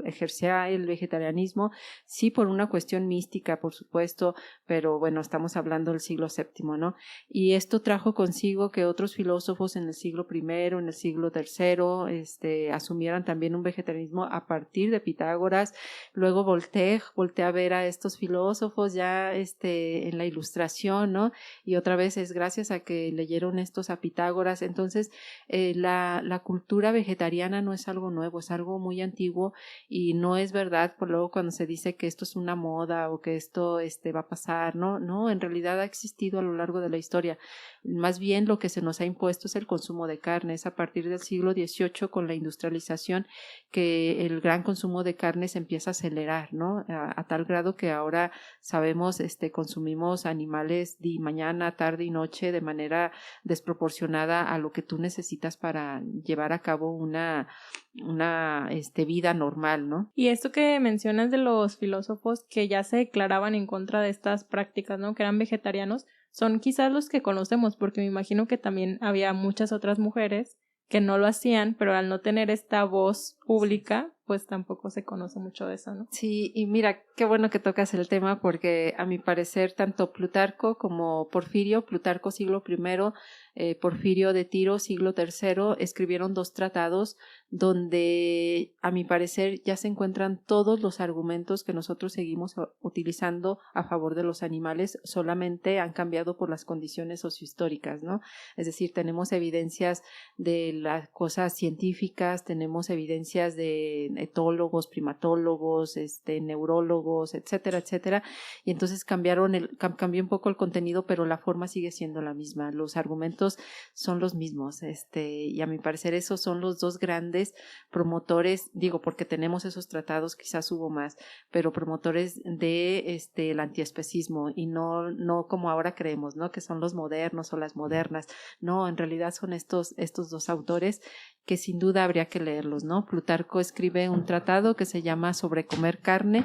ejercía el vegetarianismo, sí por una cuestión mística, por supuesto, pero bueno, estamos hablando del siglo VII, ¿no? Y esto trajo consigo que otros filósofos en el siglo I, en el siglo III, asumieran también un vegetarianismo a partir de Pitágoras. Luego Voltaire a ver a estos filósofos ya en la Ilustración, ¿no? Y otra vez es gracias a que leyeron estos a Pitágoras. Entonces, la cultura vegetariana no es algo nuevo, es algo muy antiguo y no es verdad, por luego cuando se dice que esto es una moda o que esto va a pasar, no, en realidad ha existido a lo largo de la historia. Más bien lo que se nos ha impuesto es el consumo de carne. Es a partir del siglo XVIII con la industrialización que el gran consumo de carne se empieza a acelerar, ¿no? A tal grado que ahora sabemos, consumimos animales de mañana, tarde y noche de manera desproporcionada a lo que tú necesitas para llevar a cabo una vida normal, ¿no? Y esto que mencionas de los filósofos que ya se declaraban en contra de estas prácticas, ¿no? Que eran vegetarianos, son quizás los que conocemos, porque me imagino que también había muchas otras mujeres que no lo hacían, pero al no tener esta voz pública, pues tampoco se conoce mucho de eso, ¿no? Sí, y mira, qué bueno que tocas el tema porque a mi parecer tanto Plutarco como Porfirio, Plutarco siglo I, Porfirio de Tiro siglo III, escribieron 2 tratados donde a mi parecer ya se encuentran todos los argumentos que nosotros seguimos utilizando a favor de los animales, solamente han cambiado por las condiciones sociohistóricas, ¿no? Es decir, tenemos evidencias de las cosas científicas, tenemos evidencias de etólogos, primatólogos, neurólogos, etcétera, etcétera, y entonces cambió un poco el contenido, pero la forma sigue siendo la misma, los argumentos son los mismos, y a mi parecer esos son los 2 grandes promotores, digo porque tenemos esos tratados, quizás hubo más, pero promotores de el antiespecismo, y no como ahora creemos, ¿no? Que son los modernos o las modernas, no, en realidad son estos 2 autores que sin duda habría que leerlos, ¿no? Plutarco escribe un tratado que se llama Sobre comer carne,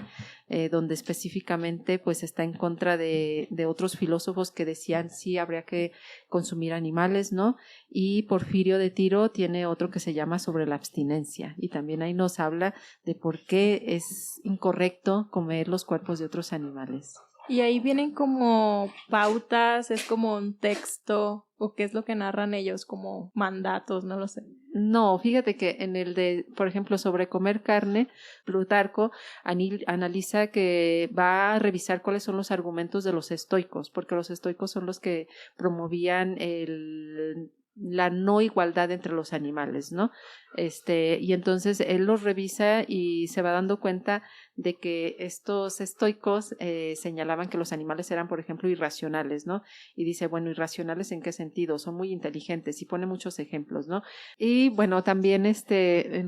donde específicamente pues está en contra de otros filósofos que decían sí habría que consumir animales, ¿no? Y Porfirio de Tiro tiene otro que se llama Sobre la abstinencia, y también ahí nos habla de por qué es incorrecto comer los cuerpos de otros animales. Y ahí vienen como pautas, es como un texto, o qué es lo que narran ellos, como mandatos, no lo sé. No, fíjate que en el de, por ejemplo, Sobre comer carne, Plutarco analiza que va a revisar cuáles son los argumentos de los estoicos, porque los estoicos son los que promovían la no igualdad entre los animales, ¿no? Y entonces él los revisa y se va dando cuenta de que estos estoicos señalaban que los animales eran, por ejemplo, irracionales, ¿no? Y dice, bueno, ¿irracionales en qué sentido? Son muy inteligentes, y pone muchos ejemplos, ¿no? Y bueno, también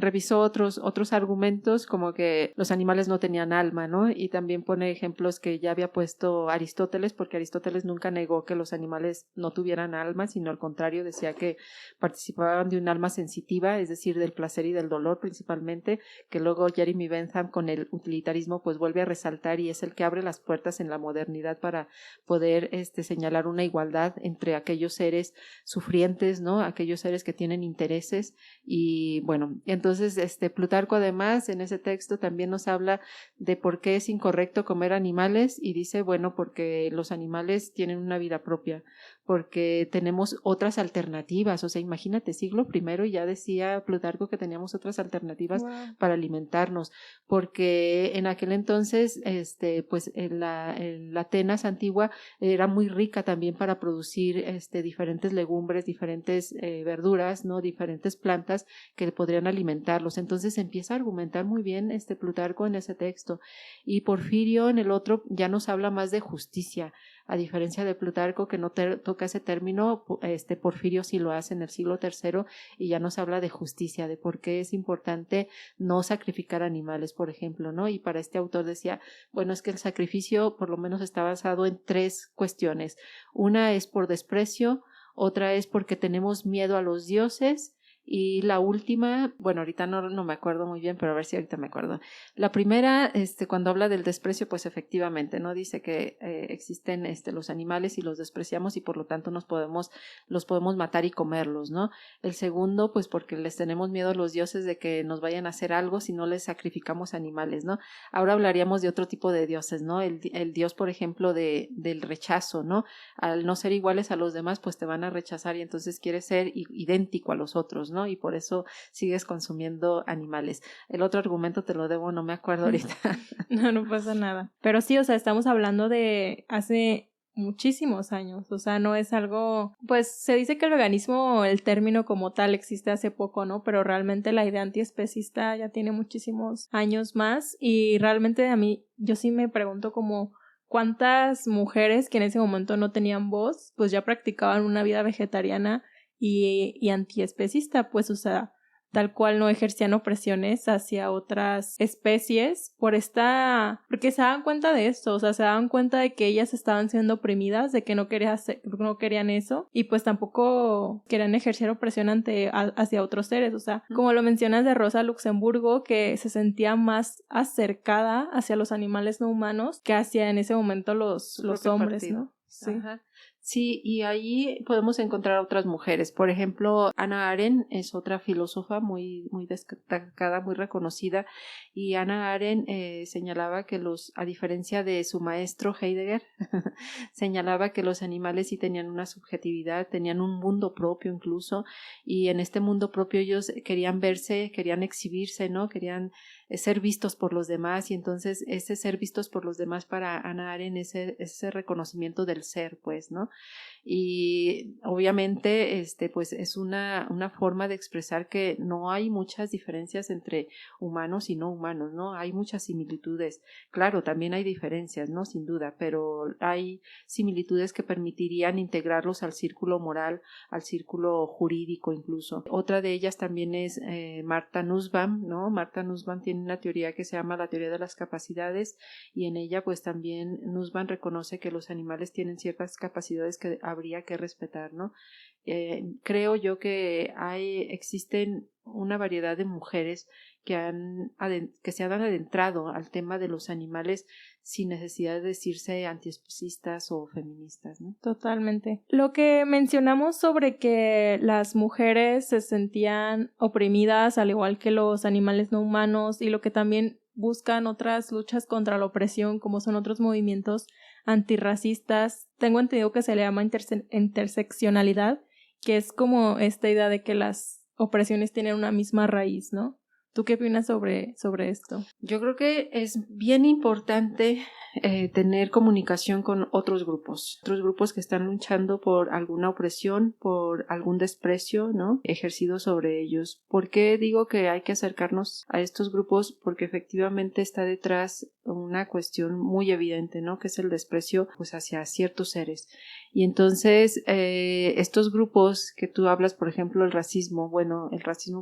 revisó otros argumentos, como que los animales no tenían alma, ¿no? Y también pone ejemplos que ya había puesto Aristóteles, porque Aristóteles nunca negó que los animales no tuvieran alma, sino al contrario, decía que participaban de un alma sensitiva, es decir, del placer y del dolor principalmente, que luego Jeremy Bentham con el utilitarismo pues vuelve a resaltar, y es el que abre las puertas en la modernidad para poder señalar una igualdad entre aquellos seres sufrientes, ¿no? Aquellos seres que tienen intereses. Y bueno, entonces Plutarco además en ese texto también nos habla de por qué es incorrecto comer animales, y dice, bueno, porque los animales tienen una vida propia, porque tenemos otras alternativas, o sea, imagínate, siglo I ya decía Plutarco que teníamos otras alternativas para alimentarnos, porque en aquel entonces, pues la Atenas antigua era muy rica también para producir diferentes legumbres, diferentes verduras, ¿no? Diferentes plantas que podrían alimentarlos. Entonces empieza a argumentar muy bien Plutarco en ese texto, y Porfirio en el otro ya nos habla más de justicia. A diferencia de Plutarco, que no toca ese término, Porfirio sí lo hace en el siglo III, y ya nos habla de justicia, de por qué es importante no sacrificar animales, por ejemplo, ¿no? Y para este autor decía, bueno, es que el sacrificio por lo menos está basado en 3 cuestiones. Una es por desprecio, otra es porque tenemos miedo a los dioses, y la última, bueno, ahorita no me acuerdo muy bien, pero a ver si ahorita me acuerdo. La primera, cuando habla del desprecio, pues efectivamente, ¿no? Dice que existen los animales y los despreciamos, y por lo tanto los podemos matar y comerlos, ¿no? El segundo, pues porque les tenemos miedo a los dioses de que nos vayan a hacer algo si no les sacrificamos animales, ¿no? Ahora hablaríamos de otro tipo de dioses, ¿no? El dios, por ejemplo, del rechazo, ¿no? Al no ser iguales a los demás, pues te van a rechazar, y entonces quieres ser idéntico a los otros, ¿no? Y por eso sigues consumiendo animales. El otro argumento te lo debo, no me acuerdo ahorita. No pasa nada. Pero sí, o sea, estamos hablando de hace muchísimos años, o sea, no es algo, pues se dice que el veganismo, el término como tal, existe hace poco, ¿no? Pero realmente la idea antiespecista ya tiene muchísimos años más, y realmente a mí, yo sí me pregunto como cuántas mujeres que en ese momento no tenían voz, pues ya practicaban una vida vegetariana y antiespecista, pues, o sea, tal cual no ejercían opresiones hacia otras especies porque se daban cuenta de esto, o sea, se daban cuenta de que ellas estaban siendo oprimidas, de que no querían eso, y pues tampoco querían ejercer opresión hacia otros seres, o sea, como lo mencionas de Rosa Luxemburgo, que se sentía más acercada hacia los animales no humanos que hacia en ese momento los hombres, partido. ¿no? Sí. Ajá. Sí, y ahí podemos encontrar otras mujeres. Por ejemplo, Hannah Arendt es otra filósofa muy destacada, muy reconocida, y Hannah Arendt señalaba que a diferencia de su maestro Heidegger, señalaba que los animales sí tenían una subjetividad, tenían un mundo propio incluso, y en este mundo propio ellos querían verse, querían exhibirse, ¿no? Querían ser vistos por los demás, y entonces ese ser vistos por los demás para Hannah Arendt ese reconocimiento del ser, pues, ¿no? Y obviamente pues es una forma de expresar que no hay muchas diferencias entre humanos y no humanos, ¿no? Hay muchas similitudes. Claro, también hay diferencias, ¿no? Sin duda, pero hay similitudes que permitirían integrarlos al círculo moral, al círculo jurídico incluso. Otra de ellas también es Martha Nussbaum, ¿no? Martha Nussbaum tiene una teoría que se llama la teoría de las capacidades, y en ella pues también Nussbaum reconoce que los animales tienen ciertas capacidades que habría que respetar, ¿no? Creo yo que existen una variedad de mujeres que se han adentrado al tema de los animales sin necesidad de decirse antiespecistas o feministas, ¿no? Totalmente. Lo que mencionamos sobre que las mujeres se sentían oprimidas al igual que los animales no humanos, y lo que también buscan otras luchas contra la opresión, como son otros movimientos antirracistas, tengo entendido que se le llama interseccionalidad, que es como esta idea de que las opresiones tienen una misma raíz, ¿no? ¿Tú qué opinas sobre esto? Yo creo que es bien importante tener comunicación con otros grupos que están luchando por alguna opresión, por algún desprecio, ¿no? Ejercido sobre ellos. ¿Por qué digo que hay que acercarnos a estos grupos? Porque efectivamente está detrás una cuestión muy evidente, ¿no? Que es el desprecio, pues, hacia ciertos seres. Y entonces estos grupos que tú hablas, por ejemplo, el racismo,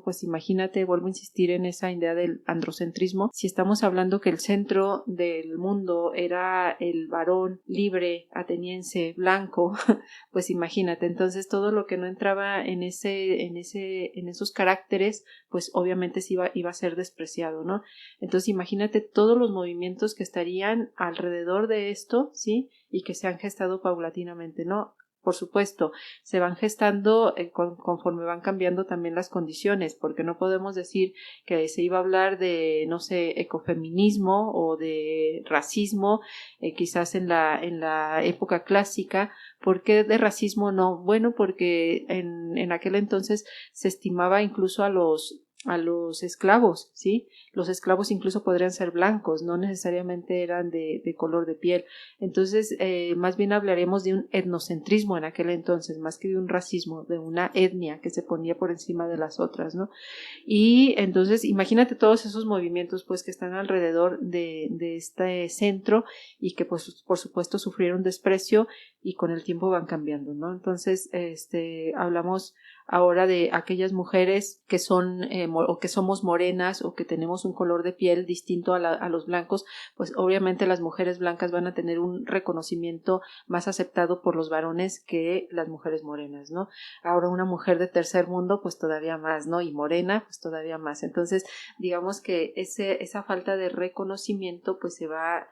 pues imagínate, vuelvo a insistir en esa idea del androcentrismo. Si estamos hablando que el centro del mundo era el varón libre, ateniense, blanco, pues imagínate, entonces todo lo que no entraba en esos caracteres, pues obviamente iba a ser despreciado, ¿no? Entonces imagínate todos los movimientos que estarían alrededor de esto, ¿sí? Y que se han gestado paulatinamente, ¿no? Por supuesto, se van gestando conforme van cambiando también las condiciones, porque no podemos decir que se iba a hablar de, no sé, ecofeminismo o de racismo, quizás en la época clásica. ¿Por qué de racismo no? Bueno, porque en aquel entonces se estimaba incluso a los esclavos, ¿sí? Los esclavos incluso podrían ser blancos, no necesariamente eran de color de piel. Entonces, más bien hablaremos de un etnocentrismo en aquel entonces, más que de un racismo, de una etnia que se ponía por encima de las otras, ¿no? Y entonces, imagínate todos esos movimientos, pues, que están alrededor de este centro y que, pues, por supuesto, sufrieron desprecio y con el tiempo van cambiando, ¿no? Entonces, hablamos ahora de aquellas mujeres que son o que somos morenas o que tenemos un color de piel distinto a los blancos, pues obviamente las mujeres blancas van a tener un reconocimiento más aceptado por los varones que las mujeres morenas, ¿no? Ahora una mujer de tercer mundo, pues todavía más, ¿no? Y morena, pues todavía más. Entonces, digamos que esa falta de reconocimiento pues se va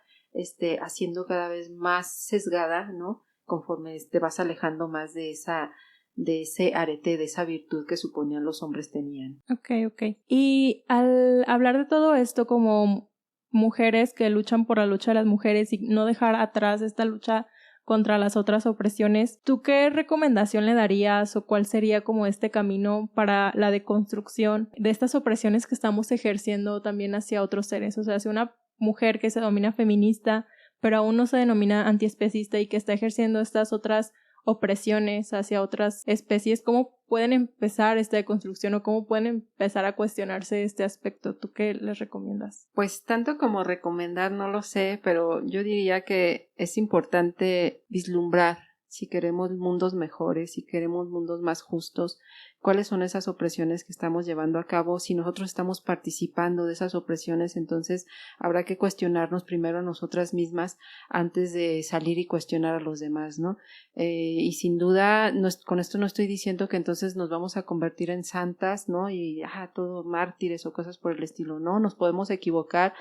haciendo cada vez más sesgada, ¿no? Conforme te vas alejando más de ese arete, de esa virtud que suponían los hombres tenían. Ok. Y al hablar de todo esto como mujeres que luchan por la lucha de las mujeres y no dejar atrás esta lucha contra las otras opresiones, ¿tú qué recomendación le darías o cuál sería como este camino para la deconstrucción de estas opresiones que estamos ejerciendo también hacia otros seres? O sea, si una mujer que se denomina feminista, pero aún no se denomina antiespecista y que está ejerciendo estas otras opresiones hacia otras especies, ¿cómo pueden empezar esta deconstrucción o cómo pueden empezar a cuestionarse este aspecto? ¿Tú qué les recomiendas? Pues tanto como recomendar, no lo sé, pero yo diría que es importante vislumbrar si queremos mundos mejores, si queremos mundos más justos, cuáles son esas opresiones que estamos llevando a cabo. Si nosotros estamos participando de esas opresiones, entonces habrá que cuestionarnos primero a nosotras mismas antes de salir y cuestionar a los demás, ¿no? Y sin duda, con esto no estoy diciendo que entonces nos vamos a convertir en santas, ¿no? Y todo mártires o cosas por el estilo, ¿no? Nos podemos equivocar,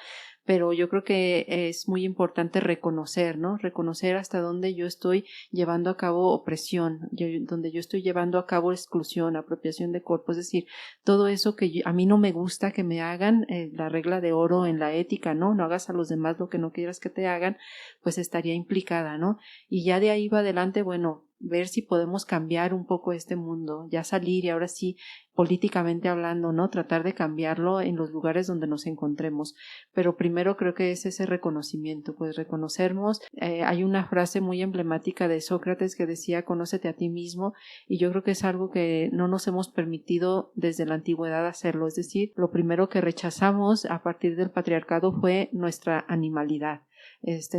pero yo creo que es muy importante reconocer, ¿no? Reconocer hasta dónde yo estoy llevando a cabo opresión, donde yo estoy llevando a cabo exclusión, apropiación de cuerpo, es decir, todo eso que a mí no me gusta que me hagan, la regla de oro en la ética, ¿no? No hagas a los demás lo que no quieras que te hagan, pues estaría implicada, ¿no? Y ya de ahí va adelante, bueno, ver si podemos cambiar un poco este mundo, ya salir y ahora sí, políticamente hablando, ¿no? Tratar de cambiarlo en los lugares donde nos encontremos. Pero primero creo que es ese reconocimiento, pues reconocernos. Hay una frase muy emblemática de Sócrates que decía, conócete a ti mismo, y yo creo que es algo que no nos hemos permitido desde la antigüedad hacerlo. Es decir, lo primero que rechazamos a partir del patriarcado fue nuestra animalidad.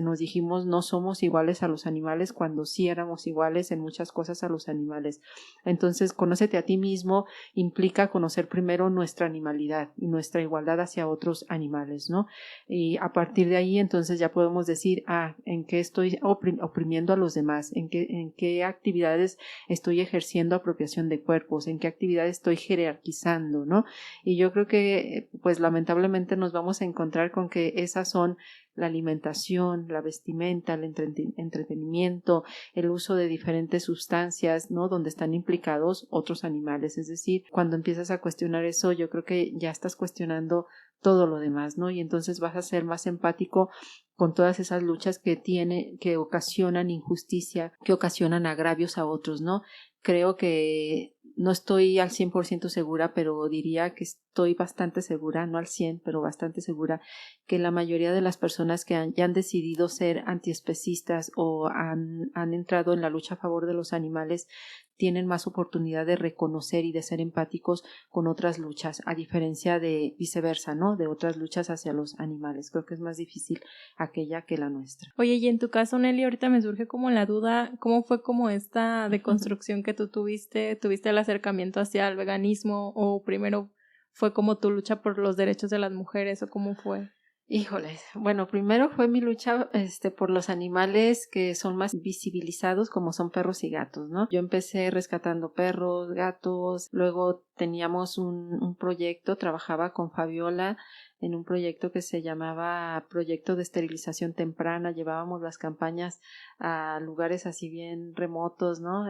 Nos dijimos no somos iguales a los animales cuando sí éramos iguales en muchas cosas a los animales. Entonces, conócete a ti mismo implica conocer primero nuestra animalidad y nuestra igualdad hacia otros animales, ¿no? Y a partir de ahí, entonces ya podemos decir, en qué estoy oprimiendo a los demás, en qué actividades estoy ejerciendo apropiación de cuerpos, en qué actividades estoy jerarquizando, ¿no? Y yo creo que, pues lamentablemente nos vamos a encontrar con que esas son la alimentación, la vestimenta, el entretenimiento, el uso de diferentes sustancias, ¿no? Donde están implicados otros animales. Es decir, cuando empiezas a cuestionar eso, yo creo que ya estás cuestionando todo lo demás, ¿no? Y entonces vas a ser más empático con todas esas luchas que ocasionan injusticia, que ocasionan agravios a otros, ¿no? Creo que no estoy al 100% segura, pero diría que estoy bastante segura, no al 100, pero bastante segura, que la mayoría de las personas que ya han decidido ser antiespecistas o han entrado en la lucha a favor de los animales tienen más oportunidad de reconocer y de ser empáticos con otras luchas, a diferencia de viceversa, ¿no? De otras luchas hacia los animales. Creo que es más difícil aquella que la nuestra. Oye, y en tu caso, Nelly, ahorita me surge como la duda, ¿cómo fue como esta deconstrucción que tú tuviste? ¿Tuviste el acercamiento hacia el veganismo o primero fue como tu lucha por los derechos de las mujeres o cómo fue? Híjoles, bueno, primero fue mi lucha por los animales que son más visibilizados, como son perros y gatos, ¿no? Yo empecé rescatando perros, gatos, luego teníamos un proyecto, trabajaba con Fabiola en un proyecto que se llamaba Proyecto de Esterilización Temprana, llevábamos las campañas a lugares así bien remotos, ¿no?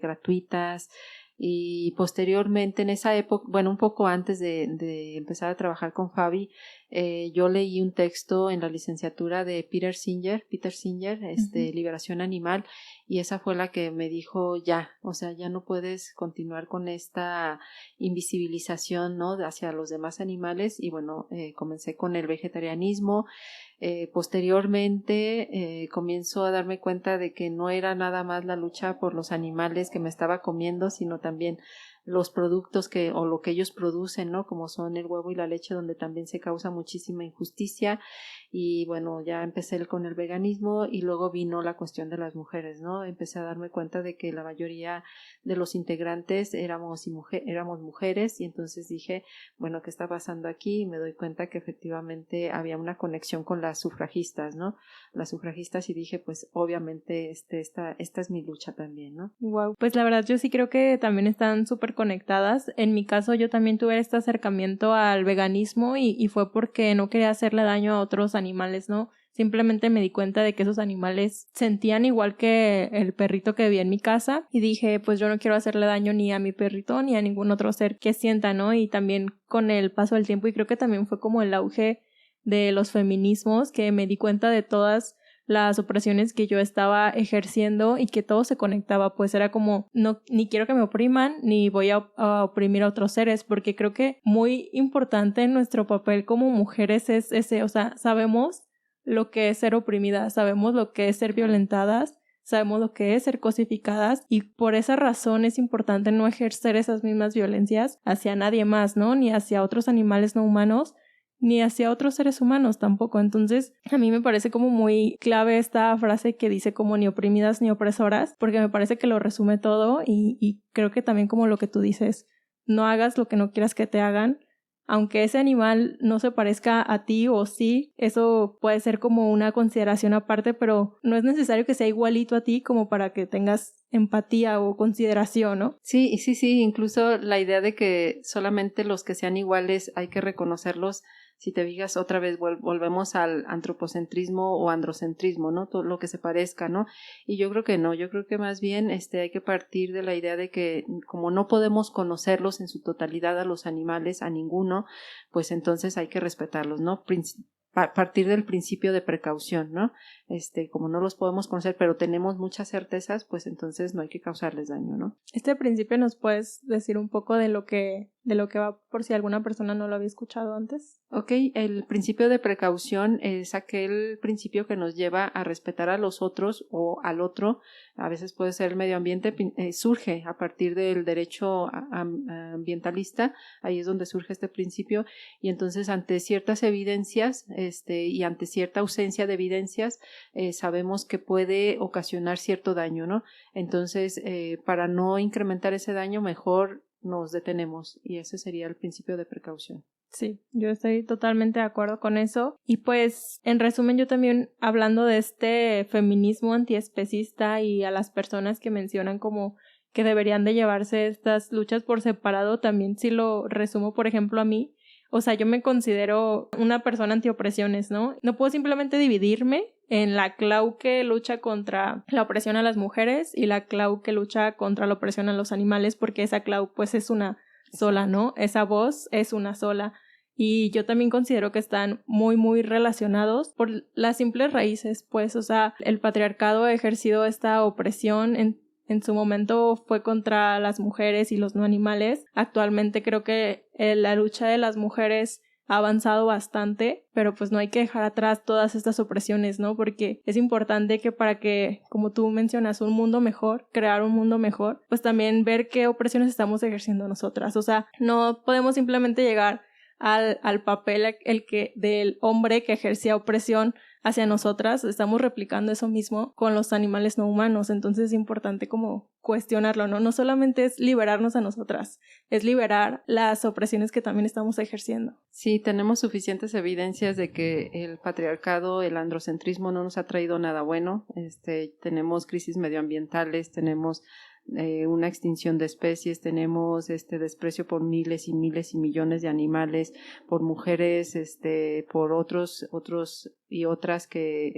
Gratuitas. Y posteriormente en esa época, bueno, un poco antes de empezar a trabajar con Fabi, yo leí un texto en la licenciatura de Peter Singer, Liberación Animal, y esa fue la que me dijo ya no puedes continuar con esta invisibilización, ¿no? Hacia los demás animales, y bueno, comencé con el vegetarianismo. Posteriormente comienzo a darme cuenta de que no era nada más la lucha por los animales que me estaba comiendo, sino también los productos o lo que ellos producen, ¿no? Como son el huevo y la leche, donde también se causa muchísima injusticia. Y bueno, ya empecé con el veganismo y luego vino la cuestión de las mujeres, ¿no? Empecé a darme cuenta de que la mayoría de los integrantes éramos mujeres, y entonces dije, bueno, ¿qué está pasando aquí? Y me doy cuenta que efectivamente había una conexión con las sufragistas, ¿no? Las sufragistas, y dije, pues obviamente esta es mi lucha también, ¿no? Wow, pues la verdad yo sí creo que también están súper conectadas. En mi caso yo también tuve este acercamiento al veganismo y fue porque no quería hacerle daño a otros animales, ¿no? Simplemente me di cuenta de que esos animales sentían igual que el perrito que vivía en mi casa y dije, pues yo no quiero hacerle daño ni a mi perrito ni a ningún otro ser que sienta, ¿no? Y también con el paso del tiempo, y creo que también fue como el auge de los feminismos, que me di cuenta de todas las opresiones que yo estaba ejerciendo y que todo se conectaba, pues era como, no, ni quiero que me opriman, ni voy a oprimir a otros seres, porque creo que muy importante en nuestro papel como mujeres es ese, o sea, sabemos lo que es ser oprimidas, sabemos lo que es ser violentadas, sabemos lo que es ser cosificadas, y por esa razón es importante no ejercer esas mismas violencias hacia nadie más, ¿no? Ni hacia otros animales no humanos, ni hacia otros seres humanos tampoco. Entonces, a mí me parece como muy clave esta frase que dice como ni oprimidas ni opresoras, porque me parece que lo resume todo, y creo que también como lo que tú dices, no hagas lo que no quieras que te hagan, aunque ese animal no se parezca a ti o sí, eso puede ser como una consideración aparte, pero no es necesario que sea igualito a ti como para que tengas empatía o consideración, ¿no? Sí, incluso la idea de que solamente los que sean iguales hay que reconocerlos Si te fijas, otra vez volvemos al antropocentrismo o androcentrismo, ¿no? Todo lo que se parezca, ¿no? Y yo creo que no, yo creo que más bien hay que partir de la idea de que como no podemos conocerlos en su totalidad a los animales, a ninguno, pues entonces hay que respetarlos, ¿no? Partir del principio de precaución, ¿no? Como no los podemos conocer, pero tenemos muchas certezas, pues entonces no hay que causarles daño, ¿no? Este principio, ¿nos puedes decir un poco de lo que va, por si alguna persona no lo había escuchado antes? Ok, el principio de precaución es aquel principio que nos lleva a respetar a los otros o al otro, a veces puede ser el medio ambiente, surge a partir del derecho ambientalista, ahí es donde surge este principio, y entonces ante ciertas evidencias y ante cierta ausencia de evidencias, sabemos que puede ocasionar cierto daño, ¿no? Entonces, para no incrementar ese daño, mejor nos detenemos, y ese sería el principio de precaución. Sí, yo estoy totalmente de acuerdo con eso. Y pues, en resumen, yo también, hablando de este feminismo antiespecista y a las personas que mencionan como que deberían de llevarse estas luchas por separado, también si lo resumo, por ejemplo, a mí, o sea, yo me considero una persona antiopresiones, ¿no? No puedo simplemente dividirme en la Clau que lucha contra la opresión a las mujeres y la Clau que lucha contra la opresión a los animales, porque esa Clau pues es una sola, ¿no? Esa voz es una sola. Y yo también considero que están muy, muy relacionados por las simples raíces, pues, o sea, el patriarcado ha ejercido esta opresión en su momento fue contra las mujeres y los no animales. Actualmente creo que la lucha de las mujeres ha avanzado bastante, pero pues no hay que dejar atrás todas estas opresiones, ¿no? Porque es importante que para que, como tú mencionas, un mundo mejor, crear un mundo mejor, pues también ver qué opresiones estamos ejerciendo nosotras. O sea, no podemos simplemente llegar al papel del hombre que ejercía opresión hacia nosotras, estamos replicando eso mismo con los animales no humanos, entonces es importante como cuestionarlo, ¿no? No solamente es liberarnos a nosotras, es liberar las opresiones que también estamos ejerciendo. Sí, tenemos suficientes evidencias de que el patriarcado, el androcentrismo no nos ha traído nada bueno. Tenemos crisis medioambientales, tenemos una extinción de especies, tenemos desprecio por miles y miles y millones de animales, por mujeres, por otros y otras que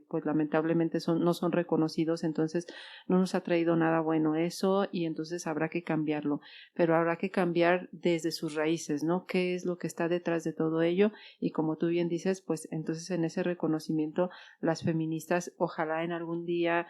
pues lamentablemente no son reconocidos, entonces no nos ha traído nada bueno eso, y entonces habrá que cambiarlo, pero habrá que cambiar desde sus raíces, ¿no? ¿Qué es lo que está detrás de todo ello? Y como tú bien dices, pues entonces en ese reconocimiento las feministas ojalá en algún día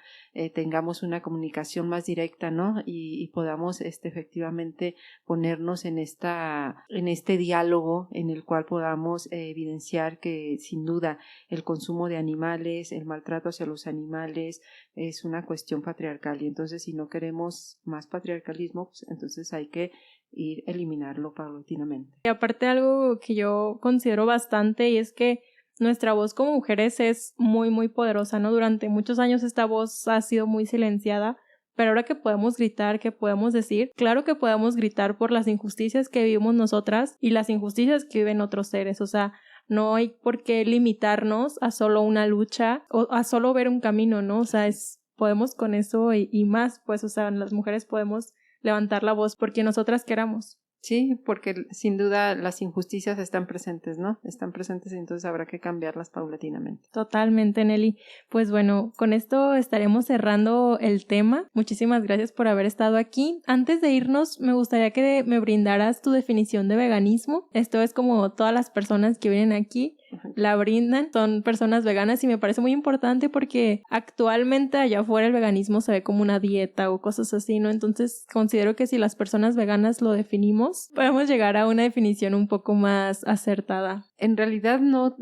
tengamos una comunicación más directa, ¿no? Y podamos efectivamente ponernos en este diálogo en el cual podamos evidenciar que sin duda el consumo de animales, el maltrato hacia los animales es una cuestión patriarcal, y entonces si no queremos más patriarcalismo, pues entonces hay que eliminarlo paulatinamente. Y aparte algo que yo considero bastante, y es que nuestra voz como mujeres es muy, muy poderosa, ¿no? Durante muchos años esta voz ha sido muy silenciada, pero ahora que podemos gritar, que podemos decir, claro que podemos gritar por las injusticias que vivimos nosotras y las injusticias que viven otros seres, o sea, no hay por qué limitarnos a solo una lucha o a solo ver un camino, ¿no? O sea, podemos con eso y más, pues, o sea, las mujeres podemos levantar la voz porque nosotras queramos. Sí, porque sin duda las injusticias están presentes, ¿no? Están presentes, y entonces habrá que cambiarlas paulatinamente. Totalmente, Nelly. Pues bueno, con esto estaremos cerrando el tema. Muchísimas gracias por haber estado aquí. Antes de irnos, me gustaría que me brindaras tu definición de veganismo. Esto es como todas las personas que vienen aquí la brindan, son personas veganas, y me parece muy importante porque actualmente allá afuera el veganismo se ve como una dieta o cosas así, ¿no? Entonces considero que si las personas veganas lo definimos, podemos llegar a una definición un poco más acertada. En realidad no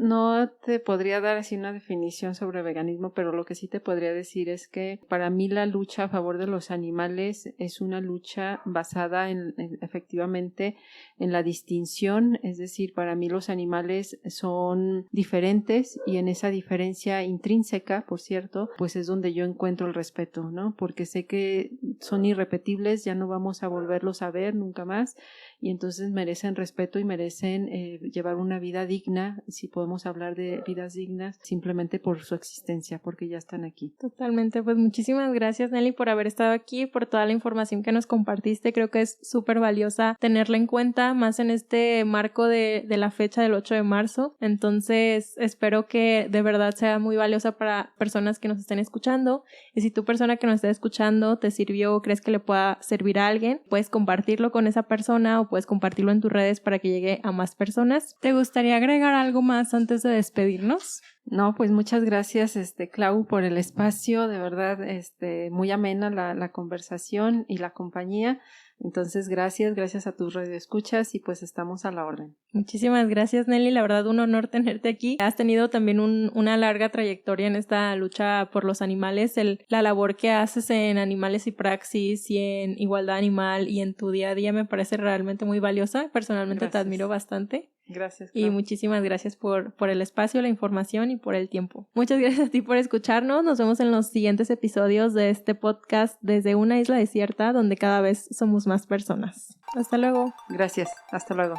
te podría dar así una definición sobre veganismo, pero lo que sí te podría decir es que para mí la lucha a favor de los animales es una lucha basada efectivamente en la distinción, es decir, para mí los animales son diferentes, y en esa diferencia intrínseca, por cierto, pues es donde yo encuentro el respeto, ¿no? Porque sé que son irrepetibles, ya no vamos a volverlos a ver nunca más, y entonces merecen respeto y merecen llevar una vida vida digna, si podemos hablar de vidas dignas, simplemente por su existencia, porque ya están aquí. Totalmente, pues muchísimas gracias, Nelly, por haber estado aquí, por toda la información que nos compartiste. Creo que es súper valiosa tenerla en cuenta, más en este marco de la fecha del 8 de marzo. Entonces, espero que de verdad sea muy valiosa para personas que nos estén escuchando. Y si tu persona que nos está escuchando te sirvió o crees que le pueda servir a alguien, puedes compartirlo con esa persona o puedes compartirlo en tus redes para que llegue a más personas. ¿Te gustaría agregar algo más antes de despedirnos? No, pues muchas gracias, Clau, por el espacio, de verdad, muy amena la conversación y la compañía. Entonces, gracias a tus radioescuchas y pues estamos a la orden. Muchísimas gracias, Nelly. La verdad, un honor tenerte aquí. Has tenido también una larga trayectoria en esta lucha por los animales. La labor que haces en Animales y Praxis y en Igualdad Animal y en tu día a día me parece realmente muy valiosa. Personalmente Te admiro bastante. Gracias. Y muchísimas gracias por el espacio, la información y por el tiempo. Muchas gracias a ti por escucharnos. Nos vemos en los siguientes episodios de este podcast desde una isla desierta donde cada vez somos más personas. Hasta luego. Gracias. Hasta luego.